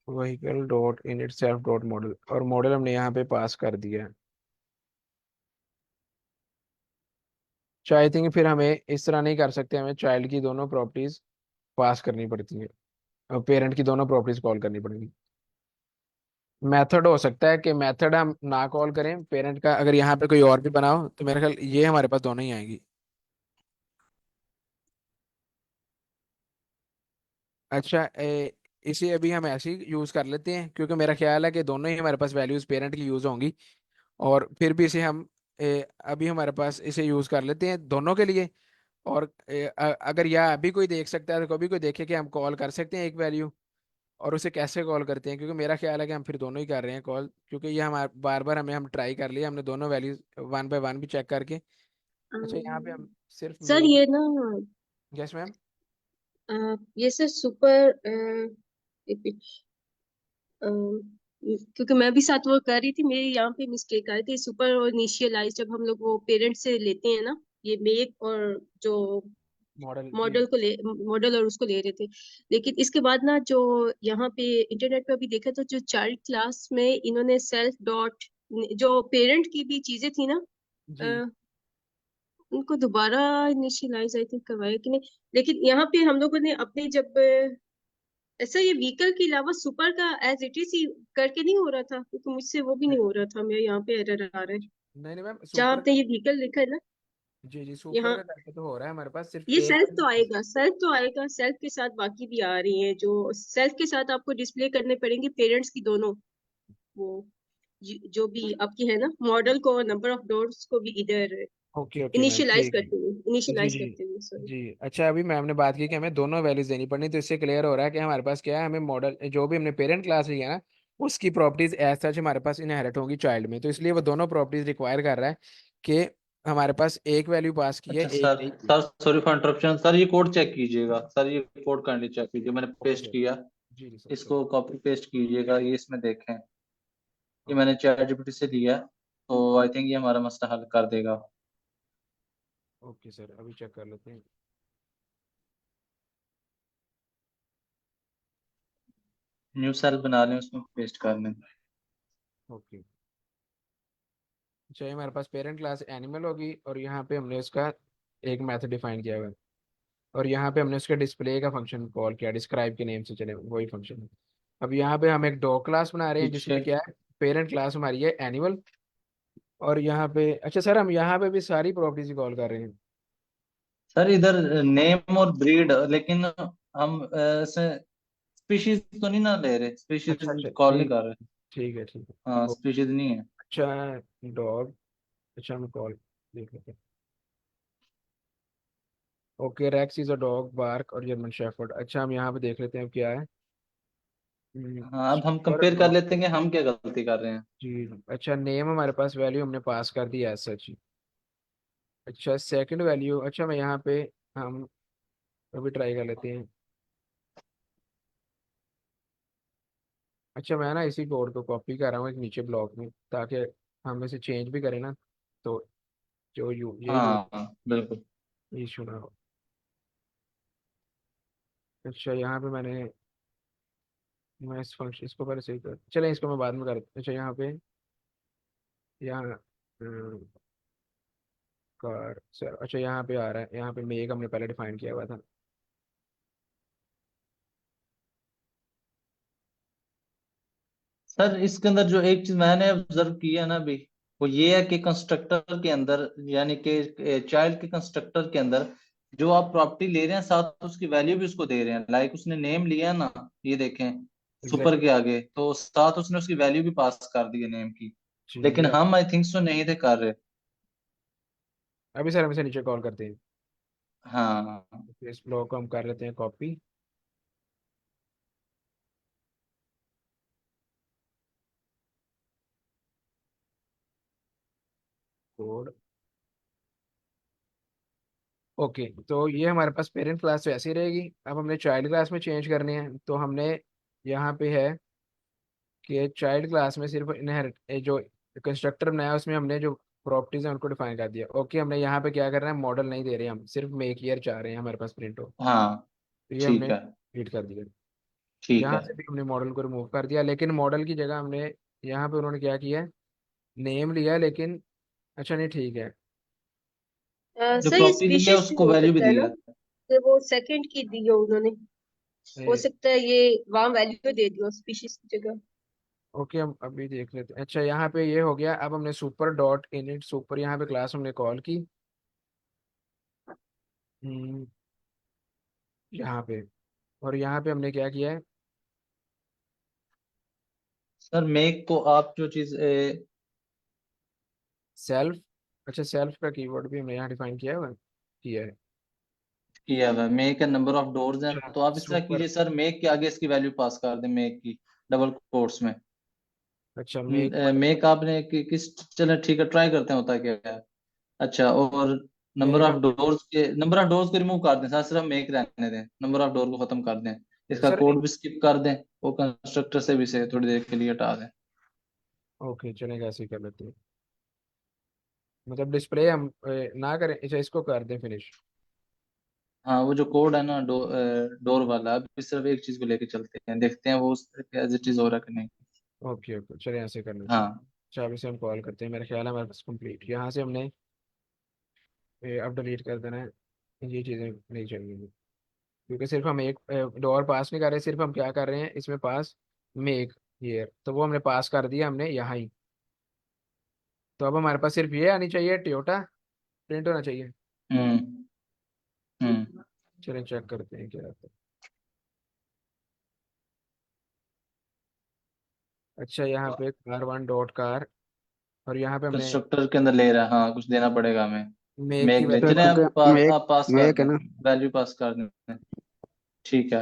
vehicle dot in it self dot model, और मॉडल हमने यहाँ पे पास कर दिया है। अच्छा आई थिंक फिर हमें इस तरह नहीं कर सकते, हमें चाइल्ड की दोनों प्रॉपर्टीज पास करनी पड़ती हैं और पेरेंट की दोनों प्रॉपर्टीज कॉल करनी पड़ेगी। मेथड हो सकता है कि मेथड हम ना कॉल करें पेरेंट का, अगर यहाँ पे कोई और भी बनाओ तो मेरे ख्याल ये हमारे पास दोनों ही आएंगी। अच्छा इसे अभी हम ऐसे ही यूज कर लेते हैं, क्योंकि मेरा ख्याल है कि दोनों ही हमारे पास वैल्यूज पेरेंट की यूज होंगी। और फिर भी इसे हम अभी हमारे पास इसे यूज कर लेते हैं दोनों के लिए। और अगर यह अभी कोई देख सकता है तो कभी कोई देखे कि हम कॉल कर सकते हैं एक वैल्यू, और उसे कैसे कॉल करते हैं, क्योंकि मेरा ख्याल है कि हम फिर दोनों ही कर रहे हैं कॉल, क्योंकि ये हमारे बार बार हम ट्राई कर लिया हमने दोनों वैल्यूज वन बाय वन भी चेक करके। अच्छा यहाँ पे हम सिर्फ सर मेन। ये ना यस मैम। ये सर सुपर एक मिनट, क्योंकि मैं भी साथ वो कर रही थी, मेरी यहाँ पे मिस्टेक आई थी। सुपर और इनिशियलाइज जब हम लोग वो पेरेंट से लेते हैं ना, ये मेक और जो मॉडल जी। मॉडल को ले मॉडल और उसको ले रहे थे। लेकिन इसके बाद ना जो यहाँ पे इंटरनेट पे भी देखा तो जो चाइल्ड क्लास में इन्होंने सेल्फ डॉट जो पेरेंट की भी चीजें थी ना, जी उनको दोबारा इनिशियलाइज आई थिंक करवाया कि नहीं। लेकिन यहाँ पे हम लोगों ने अपने जब ऐसा ये व्हीकल के अलावा सुपर का एज इट इज ही करके नहीं हो रहा था, क्योंकि मुझसे वो भी नहीं हो रहा था। मेरे यहाँ पे एरर आ रहा है नहीं नहीं मैम, जहाँ सुपर आपने का। ये व्हीकल लिखा है ना जी जी, सुपर यहाँ। का करके तो हो रहा है हमारे पास, सिर्फ ये एक सेल्फ तो वैल्यू। आएगा, सेल्फ तो आएगा, सेल्फ के साथ बाकी भी आ रही हैं। जो सेल्फ के साथ आपको डिस्प्ले करने पड़ेंगे पेरेंट्स की दोनों, वो जो भी आपकी है ना मॉडल को, नंबर ऑफ डोर्स को भी इधर ओके ओके मैम, इनिशियलाइज ठीक है। करते हुए, जी इनिशियलाइज जी। करते हुए सॉरी। जी अच्छा, अभी मैम ने बात की कि हमें दोनों वैल्यूज देनी पड़नी, तो इससे क्लियर हो रहा है कि हमारे पास क्या है, हमें मॉडल जो भी हमने पेरेंट क्लास लिया है ना, उसकी प्रॉपर्टीज एज सच हमारे पास इनहेरिट होंगी चाइल्ड में। तो इसलिए वो दोनों प्रॉपर्टीज रिक्वायर कर रहा है कि हमारे पास एक वैल्यू पास की है, अच्छा एक सर, नहीं की। Sir sorry for interruption sir, ये कोड चेक कीजिएगा सर, ये कोड काइंडली चेक कीजिए, मैंने ओके पेस्ट सर। किया। जी जी सर इसको कॉपी पेस्ट कीजिएगा, ये इसमें देखें, ये मैंने चैट जीपीटी से लिया, तो आई थिंक ये हमारा मसला हल कर देगा। ओके सर, अभी चेक कर लेते हैं। न्यू सेल बना लें, उसमें पेस्ट कर लें। ओके। अच्छा ये हमारे पास पेरेंट क्लास एनिमल होगी, और यहाँ पे हमने उसका एक मेथड डिफाइन किया हुआ है, और यहाँ पे हमने उसके डिस्प्ले का फंक्शन कॉल किया, डिस्क्राइब के नेम से चले वही फंक्शन है। अब यहाँ पे हम एक डॉग क्लास बना रहे हैं पीछे जिसमें क्या है, पेरेंट क्लास हमारी है एनिमल। और यहाँ पे अच्छा सर, हम यहाँ पे भी सारी प्रॉपर्टीज कॉल कर रहे हैं। सर इधर नेम और ब्रीड, लेकिन हम स्पीशीज तो नहीं ना ले रहे, अच्छा अच्छा स्पीशीज कॉल नहीं ठीक, कर रहे। ठीक है। हाँ स्पीशीज नहीं है। अच्छा डॉग, अच्छा हम कॉल देख लेते हैं। Okay Rex is a dog, bark और जर्मन शेफर्ड। अच्छा हम यहाँ पे देख लेते हैं अब क्या है। हाँ अब हम और कंपेयर कर लेते हैं कि हम क्या गलती कर रहे हैं। जी अच्छा, नेम हमारे पास वैल्यू हमने पास कर दी है सच। अच्छा सेकंड वैल्यू, अच्छा मैं यहाँ पे हम अभी ट्राई कर लेते हैं। अच्छा मैं ना इसी कोड को कॉपी कर रहा हूँ एक नीचे ब्लॉक में, ताकि हम इसे चेंज भी करें ना, तो जो ये यूज हाँ हाँ, बिल्कुल। इशू ना हो। अच्छा यहाँ पे मैं इस फंक्शन इसको पहले सही कर, चलें इसको मैं बाद में कर। अच्छा यहाँ पे यहाँ कार सर, अच्छा यहाँ पे आ रहा है, यहाँ पे मेक हमने पहले डिफाइन किया हुआ था। सर इसके अंदर जो एक चीज मैंने ऑब्जर्व किया ना अभी, वो ये है कि कंस्ट्रक्टर के अंदर, यानी कि चाइल्ड के कंस्ट्रक्टर के अंदर जो आप प्रॉपर्टी ले रहे हैं साथ उसकी वैल्यू भी उसको दे रहे हैं। लाइक उसने नेम लिया ना, ये देखें सुपर एग्जैक्टली। के आगे, तो साथ उसने उसकी वैल्यू भी पास कर दी है नेम की। जी लेकिन ये हम आई थिंक सो नहीं थे कर रहे। अभी सर हम इसे नीचे कॉल करते हैं। हाँ इस ब्लॉक को हम कर लेते हैं कॉपी। कोड। ओके, तो ये हमारे पास पेरेंट क्लास तो ऐसी रहेगी। अब हमने चाइल्ड क्लास में चेंज करनी है, तो हमने यहाँ पे है कि चाइल्ड क्लास में सिर्फ इनहेरिट जो कंस्ट्रक्टर बनाया उसमें हमने जो प्रॉपर्टीज हैं उनको डिफाइन कर दिया। ओके, हमने यहाँ पे क्या करना है, मॉडल नहीं दे रहे, हम सिर्फ मेक ईयर चाह रहे हैं हमारे पास प्रिंट हो। हाँ तो ये हमने ठीक है। रीड कर दिया। ठीक यहाँ है से भी हमने मॉडल को रिमूव कर दिया, लेकिन मॉडल की जगह हमने यहाँ पे उन्होंने क्या किया है, नेम लिया, लेकिन अच्छा नहीं ठीक है। जो सर ये प्रॉपर्टी ली है स्पीशीज भी उसको हो वैल्यू भी सकता है दी ना, है। कि वो सेकंड की दी हो उन्होंने, हो ए, सकता है ये वहाँ वैल्यू दे दियो स्पीशीज की जगह। ओके, हम अभी देख लेते हैं। अच्छा यहाँ पे ये हो गया। अब हमने सुपर डॉट इनिट सुपर यहाँ पे क्लास हमने कॉल की। हम्म, यहाँ पे, और यहाँ पे हमने क्या किया है, सर मेक को आप जो चीज सेल्फ। अच्छा सेल्फ का कीवर्ड भी हमने यहाँ डिफाइन किया है। किया हुआ है, मेक का नंबर ऑफ डोर्स हैं, अच्छा तो आप इस तरह सुपर। कीजिए सर, मेक के आगे इसकी वैल्यू पास कर दें, मेक की डबल कोट्स में। अच्छा मेक मतलब, मेक आपने किस, चलो ठीक है ट्राई करते हैं होता क्या है। अच्छा, और मेक हम, नंबर ऑफ डोर्स को रिमूव कर दें सर, सिर्फ मेक रहने दें, नंबर ऑफ डोर को खत्म कर दें, इसका सर कोड भी स्किप कर दें, वो कंस्ट्रक्टर से भी से थोड़ी देर के लिए हटा दें। ओके चलेगा, ऐसे ही कर लेते हैं। मतलब डिस्प्ले हम ना करें, अच्छा इसको कर दें फिनिश। हाँ वो जो कोड है ना डोर वाला, अभी सिर्फ एक चीज को लेके चलते हैं, देखते हैं वो एज इट इज हो रहा है कि नहीं। ओके ओके चले, ऐसे कर लेते हैं। हाँ अच्छा अभी से हम कॉल करते हैं, मेरा ख्याल है हमारे पास कंप्लीट। यहाँ से हमने अब डिलीट कर देना है, ये चीज़ें नहीं चाहिए। क्योंकि सिर्फ हम एक डोर पास नहीं कर रहे, सिर्फ हम क्या कर रहे हैं इसमें पास, मेक ईयर, तो वो हमने पास कर दिया हमने यहाँ ही। तो अब हमारे पास सिर्फ ये आनी चाहिए, टोयोटा प्रिंट होना चाहिए। हम्म हम्म चलें चेक करते हैं क्या आता है। अच्छा यहाँ पे कार1 डॉट कार, और यहाँ पे हमने कंस्ट्रक्टर के अंदर ले रहा है, हाँ कुछ देना पड़ेगा हमें। मेक की मेक ले वैल्यू सर चले, पास। क्योंकि मेक आप पास कर मेक है दें, ना। वैल्यू पास कर दें। ठीक है।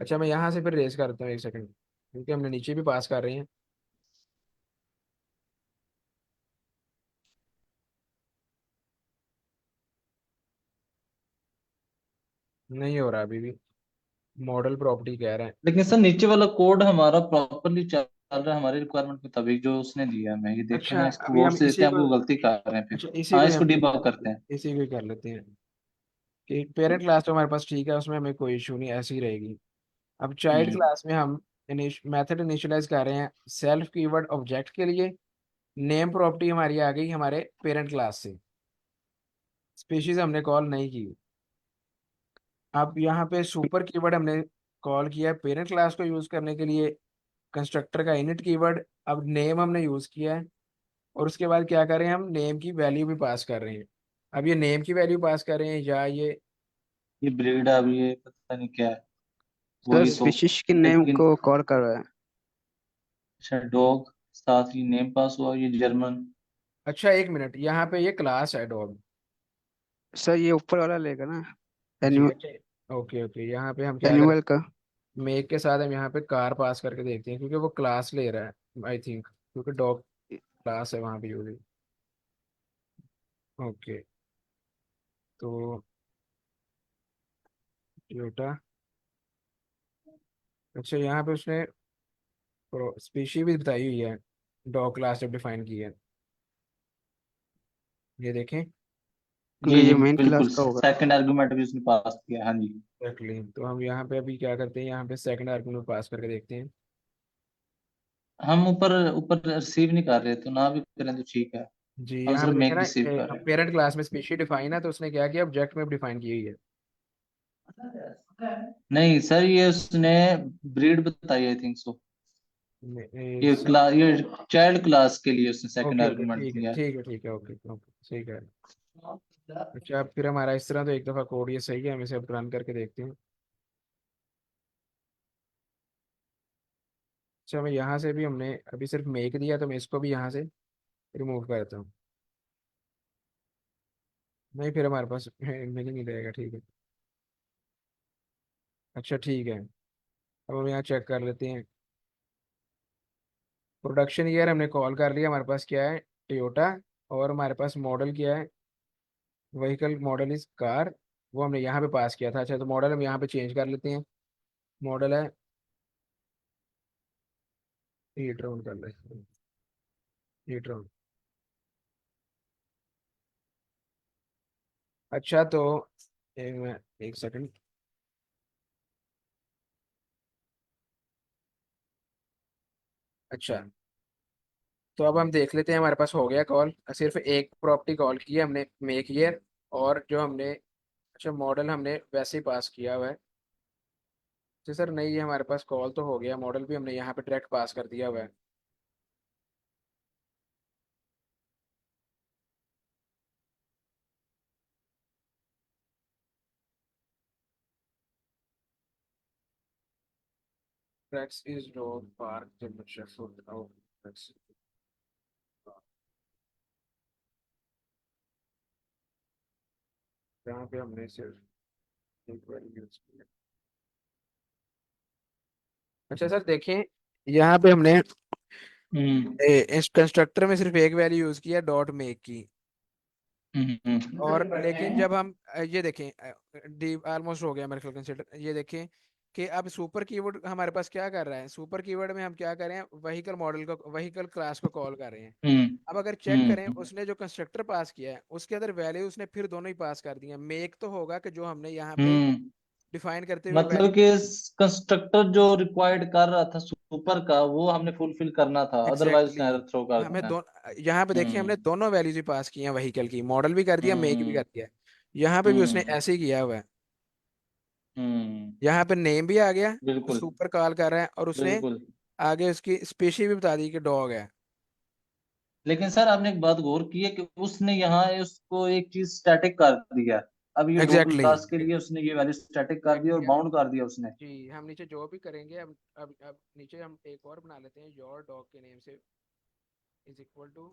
अच्छा मैं यहाँ से फिर रेस करता हूँ एक सेकंड, क्योंकि हमने नीचे भी पास कर रहे हैं। नहीं हो रहा अभी भी, मॉडल प्रॉपर्टी कह रहा है। लेकिन सर नीचे वाला कोड हमारा प्रॉपरली चल रहा है हमारी रिक्वायरमेंट के मुताबिक, जो उसने दिया है, मैं ये देखें अच्छा ना, इसको अभी गौर हम से देखते इसी हैं, को, आपको गलती कर रहे हैं फिर। अच्छा इसी हाँ को ही इसको हम डिबग करते हैं। इसी को ही कर लेते हैं कि पेरेंट क्लास तो हमारे पास ठीक है, उसमें हमें कोई इशू नहीं, ऐसी ही रहेगी। अब चाइल्ड हम्म क्लास में हम मेथड इनिशियलाइज कर रहे हैं सेल्फ कीवर्ड ऑब्जेक्ट के लिए। नेम प्रॉपर्टी हमारी आ गई हमारे पेरेंट क्लास से, स्पीशीज हमने कॉल नहीं की। अब यहाँ पे सुपर कीवर्ड हमने कॉल किया है पेरेंट क्लास को यूज करने के लिए, कंस्ट्रक्टर का इनिट कीवर्ड। अब नेम हमने यूज किया है, और उसके बाद क्या कर रहे हैं, हम नेम की वैल्यू भी पास कर रहे हैं। अब ये नेम की वैल्यू पास कर रहे हैं या ये, ये ब्रीड अब ये पता नहीं क्या है, सर वही तो। स्पीशीज के नेम लेकिन को कॉल कर रहा है। अच्छा डॉग, साथ ही नेम पास हुआ, ये जर्मन। अच्छा एक मिनट, यहाँ पे ये क्लास है डॉग। सर ये ऊपर वाला लेगा ना, जी एनुअल अच्छा, ओके ओके, यहाँ पे हम क्या करें, एनुअल का। मेक के साथ हम यहाँ पे कार पास करके देखते हैं, क्योंकि वो क्लास ले रहा है आई थिंक, क्योंकि डॉग क्लास है वहाँ पे यूज। ओके, तो टोयोटा, अच्छा यहाँ पे उसने स्पीशी भी बताई हुई है, डॉग क्लास जब डिफाइन की है, ये देखें। जी ये जी मेन क्लास बिल्कुल, का होगा। सेकंड आर्गुमेंट भी उसने पास किया, हाँ जी। एग्जैक्टली, तो हम यहाँ पे अभी क्या करते हैं, यहाँ पे सेकंड आर्गुमेंट पास करके देखते हैं। हम ऊपर ऊपर रिसीव नहीं कर रहे, तो ना भी करें तो ठीक है। जी हम यहाँ सिर्फ पे देखे मेक ना, रिसीव कर रहे पेरेंट क्लास में स्पीशी डिफाइन है, तो उसने क्या किया, ऑब्जेक्ट में डिफाइन की हुई है। हैं। नहीं सर, ये उसने ब्रीड बताई आई थिंक सो। ये क्लास, ये चाइल्ड क्लास के लिए उसने सेकंड ओके ओके, आर्गुमेंट ठीक है दिया है। ठीक है ठीक है, ओके ओके, सही कह रहे हैं। अच्छा, अब फिर हमारा इस तरह तो एक दफ़ा कोड ये सही है, हम इसे अब रन करके देखते हैं। अच्छा, मैं यहाँ से भी, हमने अभी सिर्फ मेक दिया, तो मैं इसको भी यहाँ से रिमूव करता हूँ। नहीं, फिर हमारे पास मिल ही नहीं रहेगा, ठीक है। अच्छा ठीक है, अब हम यहाँ चेक कर लेते हैं। प्रोडक्शन ईयर हमने कॉल कर लिया, हमारे पास क्या है, टोयोटा। और हमारे पास मॉडल क्या है, व्हीकल मॉडल इज कार, वो हमने यहाँ पे पास किया था। अच्छा, तो मॉडल हम यहाँ पे चेंज कर लेते हैं। मॉडल है, ई ट्रॉन कर लेते हैं, ई ट्रॉन। अच्छा तो एक सेकंड। अच्छा, तो अब हम देख लेते हैं, हमारे पास हो गया कॉल, सिर्फ एक प्रॉपर्टी कॉल की है हमने, मेक ईयर। और जो हमने, अच्छा मॉडल हमने वैसे ही पास किया हुआ है। तो सर नहीं, ये हमारे पास कॉल तो हो गया, मॉडल भी हमने यहाँ पे डायरेक्ट पास कर दिया हुआ है। Rex is dog park in Sheffield. Oh, Rex. यहाँ पे हमने सिर्फ एक बार यूज किया। अच्छा सर देखें, यहाँ पे हमने इस कंस्ट्रक्टर में सिर्फ एक वैल्यू यूज किया, डॉट मेक की। और लेकिन जब हम ये देखें, डी ऑलमोस्ट हो गया मेरे ख्याल कंसिडर, ये देखें कि अब सुपर कीवर्ड हमारे पास क्या कर रहा है, सुपर कीवर्ड में हम क्या कर रहे हैं, व्हीकल मॉडल को, व्हीकल क्लास को कॉल कर रहे हैं। अब अगर चेक करें, उसने जो कंस्ट्रक्टर पास किया है उसके अंदर वैल्यू उसने फिर दोनों ही पास कर दिया। मेक तो होगा कि जो हमने यहाँ पे हम्म डिफाइन करते हुए मतलब वैल्यू, कि कंस्ट्रक्टर जो रिक्वायर्ड कर रहा था सुपर का, वो हमने फुलफिल करना था, अदरवाइज एग्जैक्टली उसने एरर थ्रो कर हमें देना है। यहाँ पे देखिए, हमने हम्म दोनों वैल्यूज ही पास की हैं, व्हीकल की, मॉडल भी कर दिया, मेक भी हम्म कर दिया। यहाँ पे भी उसने हम्म ऐसे ही किया हुआ है। हम्म यहाँ पे नेम भी आ गया, बिल्कुल सुपर कॉल कर रहा है, और उसने बिल्कुल। आगे उसकी स्पेशी भी बता दी कि डॉग है। लेकिन सर आपने एक बात गौर की है कि उसने यहाँ उसको एक चीज स्टैटिक कर दिया। अब ये दो एग्जैक्टली क्लास के लिए उसने ये वैल्यू स्टैटिक कर दी और एग्जैक्टली बाउंड कर दिया उसने। जी, हम नीचे जो भी करेंगे, अब नीचे हम एक और बना लेते हैं, योर डॉग के नेम से इज इक्वल टू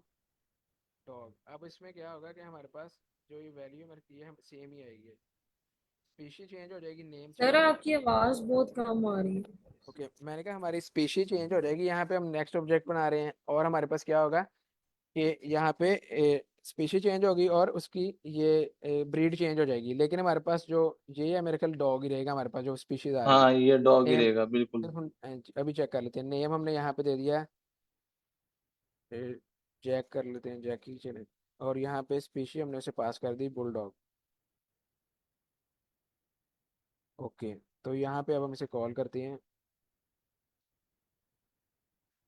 डॉग। अब इसमें क्या होगा कि हमारे पास जो ये वैल्यू हमारी की है, हम सेम ही आएगी, स्पीशी चेंज हो जाएगी, नेम सर चेंज हो आपकी आवाज बहुत कम आ रही है। ओके, मैंने कहा हमारी स्पीशी चेंज हो जाएगी। यहाँ पे हम नेक्स्ट ऑब्जेक्ट बना रहे हैं, और हमारे पास क्या होगा कि यहाँ पे स्पीशी चेंज होगी, और उसकी ये ब्रीड चेंज हो जाएगी। लेकिन हमारे पास जो ये है, मेरे ख्याल डॉग ही रहेगा हमारे पास, जो स्पीशीज आ रही हाँ ये डॉग ही है। रहेगा बिल्कुल। सिर्फ हम अभी चेक कर लेते हैं, नेम हमने यहाँ पे दे दिया है, जैक कर लेते हैं, जैकी चले। और यहाँ पे स्पीशी हमने उसे पास कर दी, बुलडॉग। ओके, तो यहाँ पे अब हम इसे कॉल करते हैं,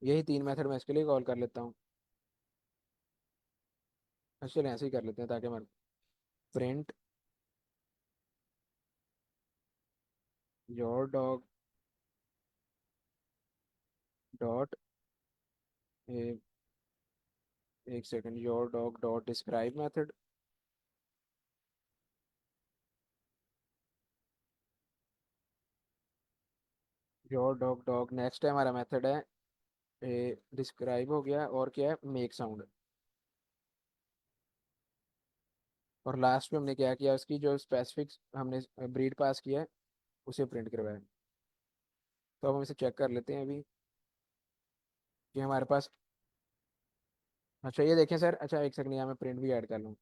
यही तीन मेथड मैं इसके लिए कॉल कर लेता हूँ। अच्छा, चलिए ऐसे ही कर लेते हैं, ताकि हमारे प्रिंट योर डॉग डॉट, एक second, your dog dot describe method. Your dog dog next है हमारा मेथड है, डिस्क्राइब हो गया, और क्या है, मेक साउंड। और लास्ट में हमने क्या किया, उसकी जो स्पेसिफिक हमने ब्रीड पास किया है उसे प्रिंट करवाया। तो अब हम इसे चेक कर लेते हैं अभी कि हमारे पास, अच्छा ये देखें सर, अच्छा एक सेकंड, यहाँ मैं प्रिंट भी ऐड कर लूँ।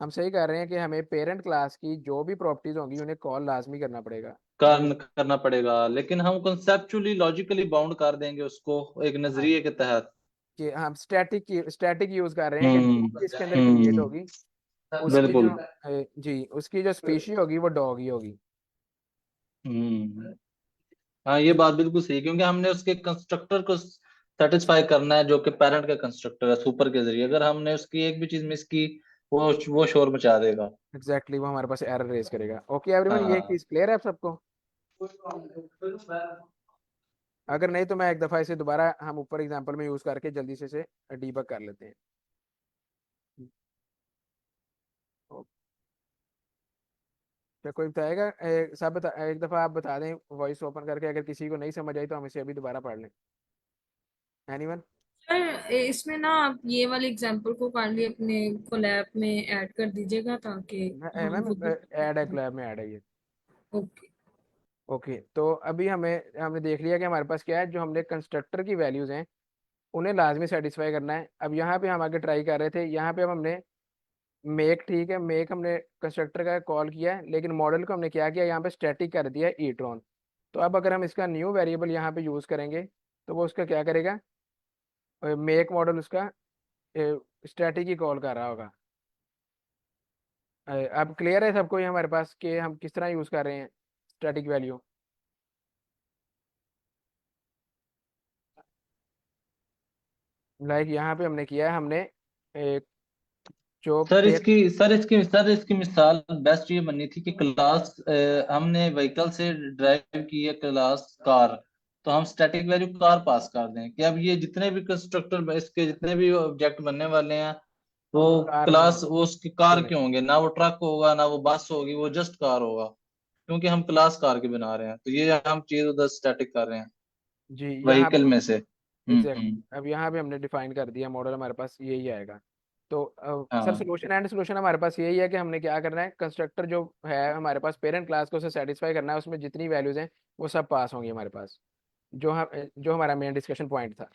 हम सही कर रहे हैं कि हमें पेरेंट क्लास की जो भी प्रॉपर्टीज होंगी उन्हें कॉल लाजमी करना पड़ेगा। जो करना पड़ेगा, लेकिन हम कंसेप्चुअली लॉजिकली बाउंड कर देंगे उसको एक हाँ, नजरिए के तहत। कि हम स्टैटिक यूज कर रहे हैं, कि जो भी इसके अंदर क्रिएट हम्म होगी उसकी जो बिल्कुल। जी, उसकी जो स्पीशी होगी वो डॉग ही होगी। हम्म हाँ ये बात बिल्कुल सही, क्योंकि हमने उसके कंस्ट्रक्टर को सेटिस्फाई करना है जो कि पेरेंट का कंस्ट्रक्टर है सुपर के जरिए। अगर हमने उसकी एक भी चीज मिस की, वो शोर मचा देगा। एग्जैक्टली, वो हमारे पास एरर रेज करेगा। ओके एवरीवन, ये हाँ चीज क्लियर है आप सबको? अगर नहीं तो मैं एक दफा इसे दोबारा हम ऊपर एग्जांपल में यूज करके जल्दी से इसे डीबग कर लेते हैं। क्या कोई बताएगा? एक दफा आप बता दें वॉइस ओपन करके, अगर किसी को नहीं समझ आई तो हम इसे अभी दोबारा पढ़ लें। एनीवन? सर इसमें ना आप ये वाले एग्जांपल को काइंडली अपने कोलैब में ऐड कर दीजिएगा ताकि हम मैम खुद भी ऐड है, क्लैब में ऐड है ये। ओके। ओके, तो अभी हमने देख लिया कि हमारे पास क्या है, जो हमने कंस्ट्रक्टर की वैल्यूज हैं उन्हें लाजमी सेटिस्फाई करना है। अब यहाँ पे हम आगे ट्राई कर रहे थे, यहाँ पे अब हमने मेक, ठीक है, मेक हमने कंस्ट्रक्टर का कॉल किया है, लेकिन मॉडल को हमने क्या किया, यहाँ पे स्टैटिक कर दिया है ईट्रॉन। तो अब अगर हम इसका न्यू वेरिएबल यहाँ पे यूज़ करेंगे तो वो उसका क्या करेगा, मेक मॉडल उसका स्टैटिक ही कॉल कर रहा होगा। अब क्लियर है सबको ये हमारे पास कि हम किस तरह यूज़ कर रहे हैं स्टैटिक वैल्यू? लाइक यहाँ पे हमने किया है, हमने एक जो सर इसकी मिसाल बेस्ट ये बननी थी कि क्लास हमने व्हीकल से ड्राइव की है क्लास कार, तो हम स्टैटिक वैल्यू कार पास कर दें कि अब ये जितने भी कंस्ट्रक्टर इसके जितने भी ऑब्जेक्ट बनने वाले हैं वो वो कार में क्लास होंगे। वो उसकी कार Correct. के होंगे, ना वो ट्रक होगा ना वो बस होगी, वो जस्ट कार होगा, क्योंकि हम क्लास कार की बना रहे हैं, तो ये हम चीज उधर स्टैटिक कर रहे हैं जी, यहाँ व्हीकल में से। एग्जैक्टली, अब यहाँ पे हमने डिफाइन कर दिया मॉडल, हमारे पास यही आएगा। तो सर हाँ सोल्यूशन हमारे पास यही है कि हमने क्या करना है, कंस्ट्रक्टर जो है हमारे पास पेरेंट क्लास को उसे सेटिस्फाई करना है, उसमें जितनी वैल्यूज हैं वो सब पास होंगी हमारे पास, जो हमारा मेन डिस्कशन पॉइंट था।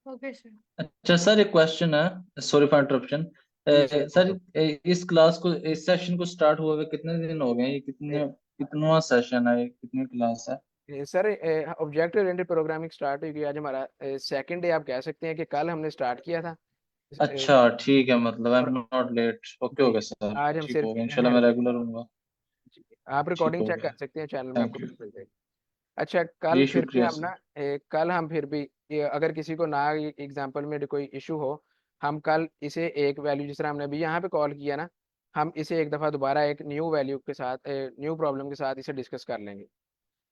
Okay sir. अच्छा सर, एक क्वेश्चन है, सॉरी फॉर इंटरप्शन जी सर, सर। इस क्लास को इस सेशन को स्टार्ट हुए हुए कितने दिन हो गए? ये कितनवा सेशन है, ये कितनी क्लास है? Sir object oriented programming start हुई, आज हमारा सेकंड डे आप कह सकते हैं कि कल हमने स्टार्ट किया था। अ, अच्छा ठीक है, मतलब आई और एम नॉट लेट। ओके जी ओके सर, आज हम ठीक सिर्फ होगा इंशाल्लाह, मैं हेल्प, रेगुलर हूँगा। आप ठीक रिकॉर्डिंग हो चेक गया, कर सकते हैं, चैनल में थैंक आपको यू। लिंक मिल जाएगी। अच्छा, कल जी फिर भी शुक्रिया हम सर। ना कल हम फिर भी अगर किसी को ना एग्जाम्पल में कोई इशू हो, हम कल इसे एक वैल्यू जिस तरह हमने अभी यहाँ पे कॉल किया ना, हम इसे एक दफ़ा दोबारा एक न्यू वैल्यू के साथ, न्यू प्रॉब्लम के साथ इसे डिस्कस कर लेंगे।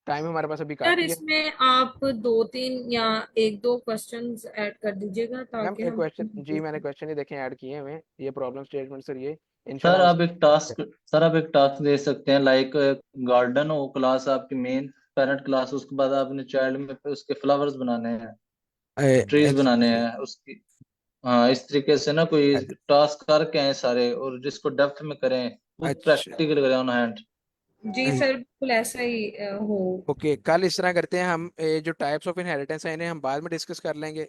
टाइम हमारे पास अभी सर काफ़ी है। इसमें आप दो तीन या एक दो क्वेश्चंस ऐड कर दीजिएगा मैम ताकि एक हम क्वेश्चन, जी मैंने क्वेश्चन ही देखे ऐड किए हुए हैं, ये प्रॉब्लम स्टेटमेंट सर, ये सर इंशाल्लाह हम आप इसे। एक टास्क सर आप एक टास्क दे सकते हैं, लाइक गार्डन हो क्लास आपकी मेन पेरेंट क्लास, उसके बाद आपने चाइल्ड में उसके फ्लावर्स बनाने हैं, ट्रीज बनाने एग्जैक्टली। हैं उसकी। हाँ इस तरीके से ना कोई टास्क करके आए सारे, और जिसको डेप्थ में करें, खुद अच्छा, प्रैक्टिकल करें ऑन हैंड। जी सर बिल्कुल ऐसा ही हो। ओके, कल इस तरह करते हैं हम, जो टाइप्स ऑफ इनहेरिटेंस है इन्हें हम बाद में डिस्कस कर लेंगे।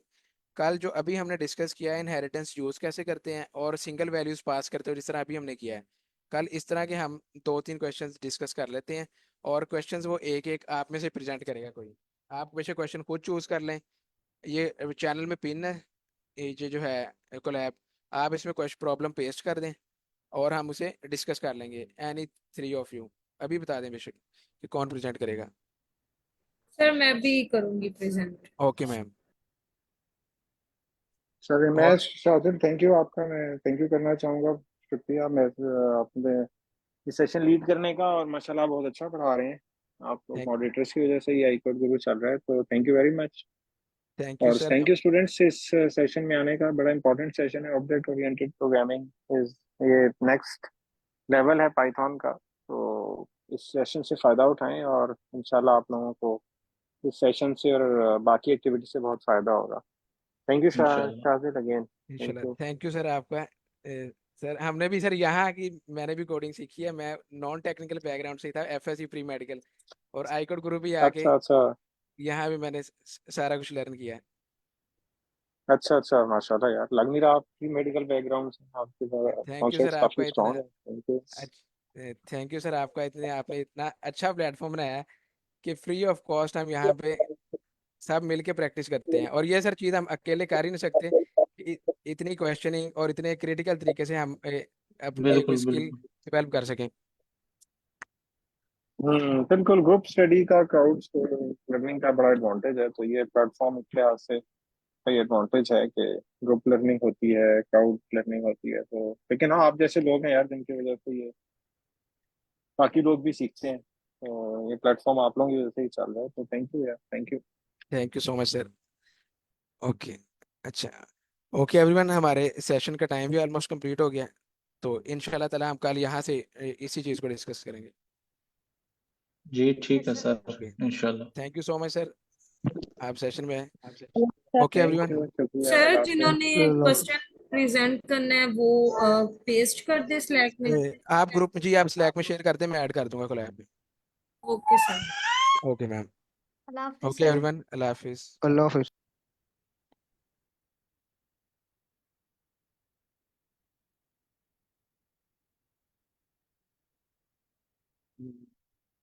कल जो अभी हमने डिस्कस किया है इनहेरिटेंस यूज कैसे करते हैं और सिंगल वैल्यूज पास करते हैं जिस तरह अभी हमने किया है, कल इस तरह के हम दो तीन क्वेश्चंस डिस्कस कर लेते हैं। और क्वेश्चंस वो एक एक आप में से प्रेजेंट करेगा कोई, आप वैसे क्वेश्चन खुद चूज कर लें। ये चैनल में पिन है, ये जो है कोलैब, आप इसमें क्वेश्चन प्रॉब्लम पेस्ट कर दें और हम उसे डिस्कस कर लेंगे, एनी थ्री ऑफ यू। अभी बता दें बेशक कि कौन प्रेजेंट करेगा। सर मैं भी करूंगी प्रेजेंट। Okay ma'am. सर और मैं शाहिद, थैंक यू आपका, मैं थैंक यू करना चाहूँगा। शुक्रिया, मैं आपने ये सेशन लीड करने का, और माशाल्लाह बहुत अच्छा पढ़ा रहे हैं आप। मॉडरेटर्स की वजह से ये आईकोड गुरु चल रहा है, तो thank you very much. Thank you और सर। थैंक यू स्टूडेंट्स इस सेशन में आने का। बड़ा इंपॉर्टेंट सेशन है, ऑब्जेक्ट ओरिएंटेड प्रोग्रामिंग इज ये नेक्स्ट लेवल है पाइथन का। तो इस सेशन से फ़ायदा उठाएं, और इंशाल्लाह आप लोगों को इस सेशन से और बाकी एक्टिविटी से बहुत फ़ायदा होगा। थैंक यू इंशाल्लाह। शाहिद अगेन, थैंक इंशाल्लाह, यू। थैंक यू सर आपका। सर हमने भी सर यहाँ की, मैंने भी कोडिंग सीखी है, मैं नॉन टेक्निकल बैकग्राउंड से ही था, एफएससी प्री मेडिकल, और आईकोड गुरु भी आके अच्छा अच्छा यहाँ भी मैंने सारा कुछ लर्न किया है। अच्छा अच्छा, माशाल्लाह यार, लग नहीं रहा आपकी मेडिकल बैकग्राउंड से, आपके थैंक यू सर कॉन्शियस आपका काफी इतना, स्ट्रांग है। Thank you. Thank you sir आपका इतने, आपने इतना अच्छा प्लेटफॉर्म बनाया है कि फ्री ऑफ कॉस्ट हम यहाँ पे सब मिलके प्रैक्टिस करते हैं, और ये सर चीज़ हम अकेले कर ही नहीं सकते कि इतनी क्वेश्चनिंग और इतने क्रिटिकल तरीके से हम अपनी कोई बिल्कुल स्किल बिल्कुल। डेवलप कर सकें। बिल्कुल। ग्रुप स्टडी का क्राउड लर्निंग का बड़ा एडवांटेज है, तो ये प्लेटफॉर्म के लिहाज से कई एडवांटेज है कि ग्रुप लर्निंग होती है, क्राउड लर्निंग होती है। तो लेकिन हाँ, आप जैसे लोग हैं यार, जिनकी वजह से ये बाकी लोग भी सीखते हैं, तो ये प्लेटफॉर्म आप लोगों की वजह से ही चल रहा है। तो थैंक यू यार, thank you. Thank you so much sir. Okay. अच्छा। ओके एवरीवन, हमारे सेशन का टाइम भी ऑलमोस्ट कंप्लीट हो गया है। तो इंशाल्लाह ताला हम कल यहाँ से इसी चीज़ को डिस्कस करेंगे। जी ठीक है सर, ओके। इंशाल्लाह। Thank you so much sir, आप सेशन में हैं। Sir okay thank everyone. You, शुक्रिया, सर अल्लाह हाफिज़। जिन्होंने क्वेश्चन प्रेजेंट करना है वो पेस्ट कर दे स्लैक में। आप ग्रुप में जी, आप स्लैक में शेयर कर दें, मैं ऐड कर दूंगा कोलैब में। Okay sir. Okay ma'am. अल्लाह हाफिज ओके सर। एवरीवन, अल्लाह हाफिज़। अल्लाह हाफिज।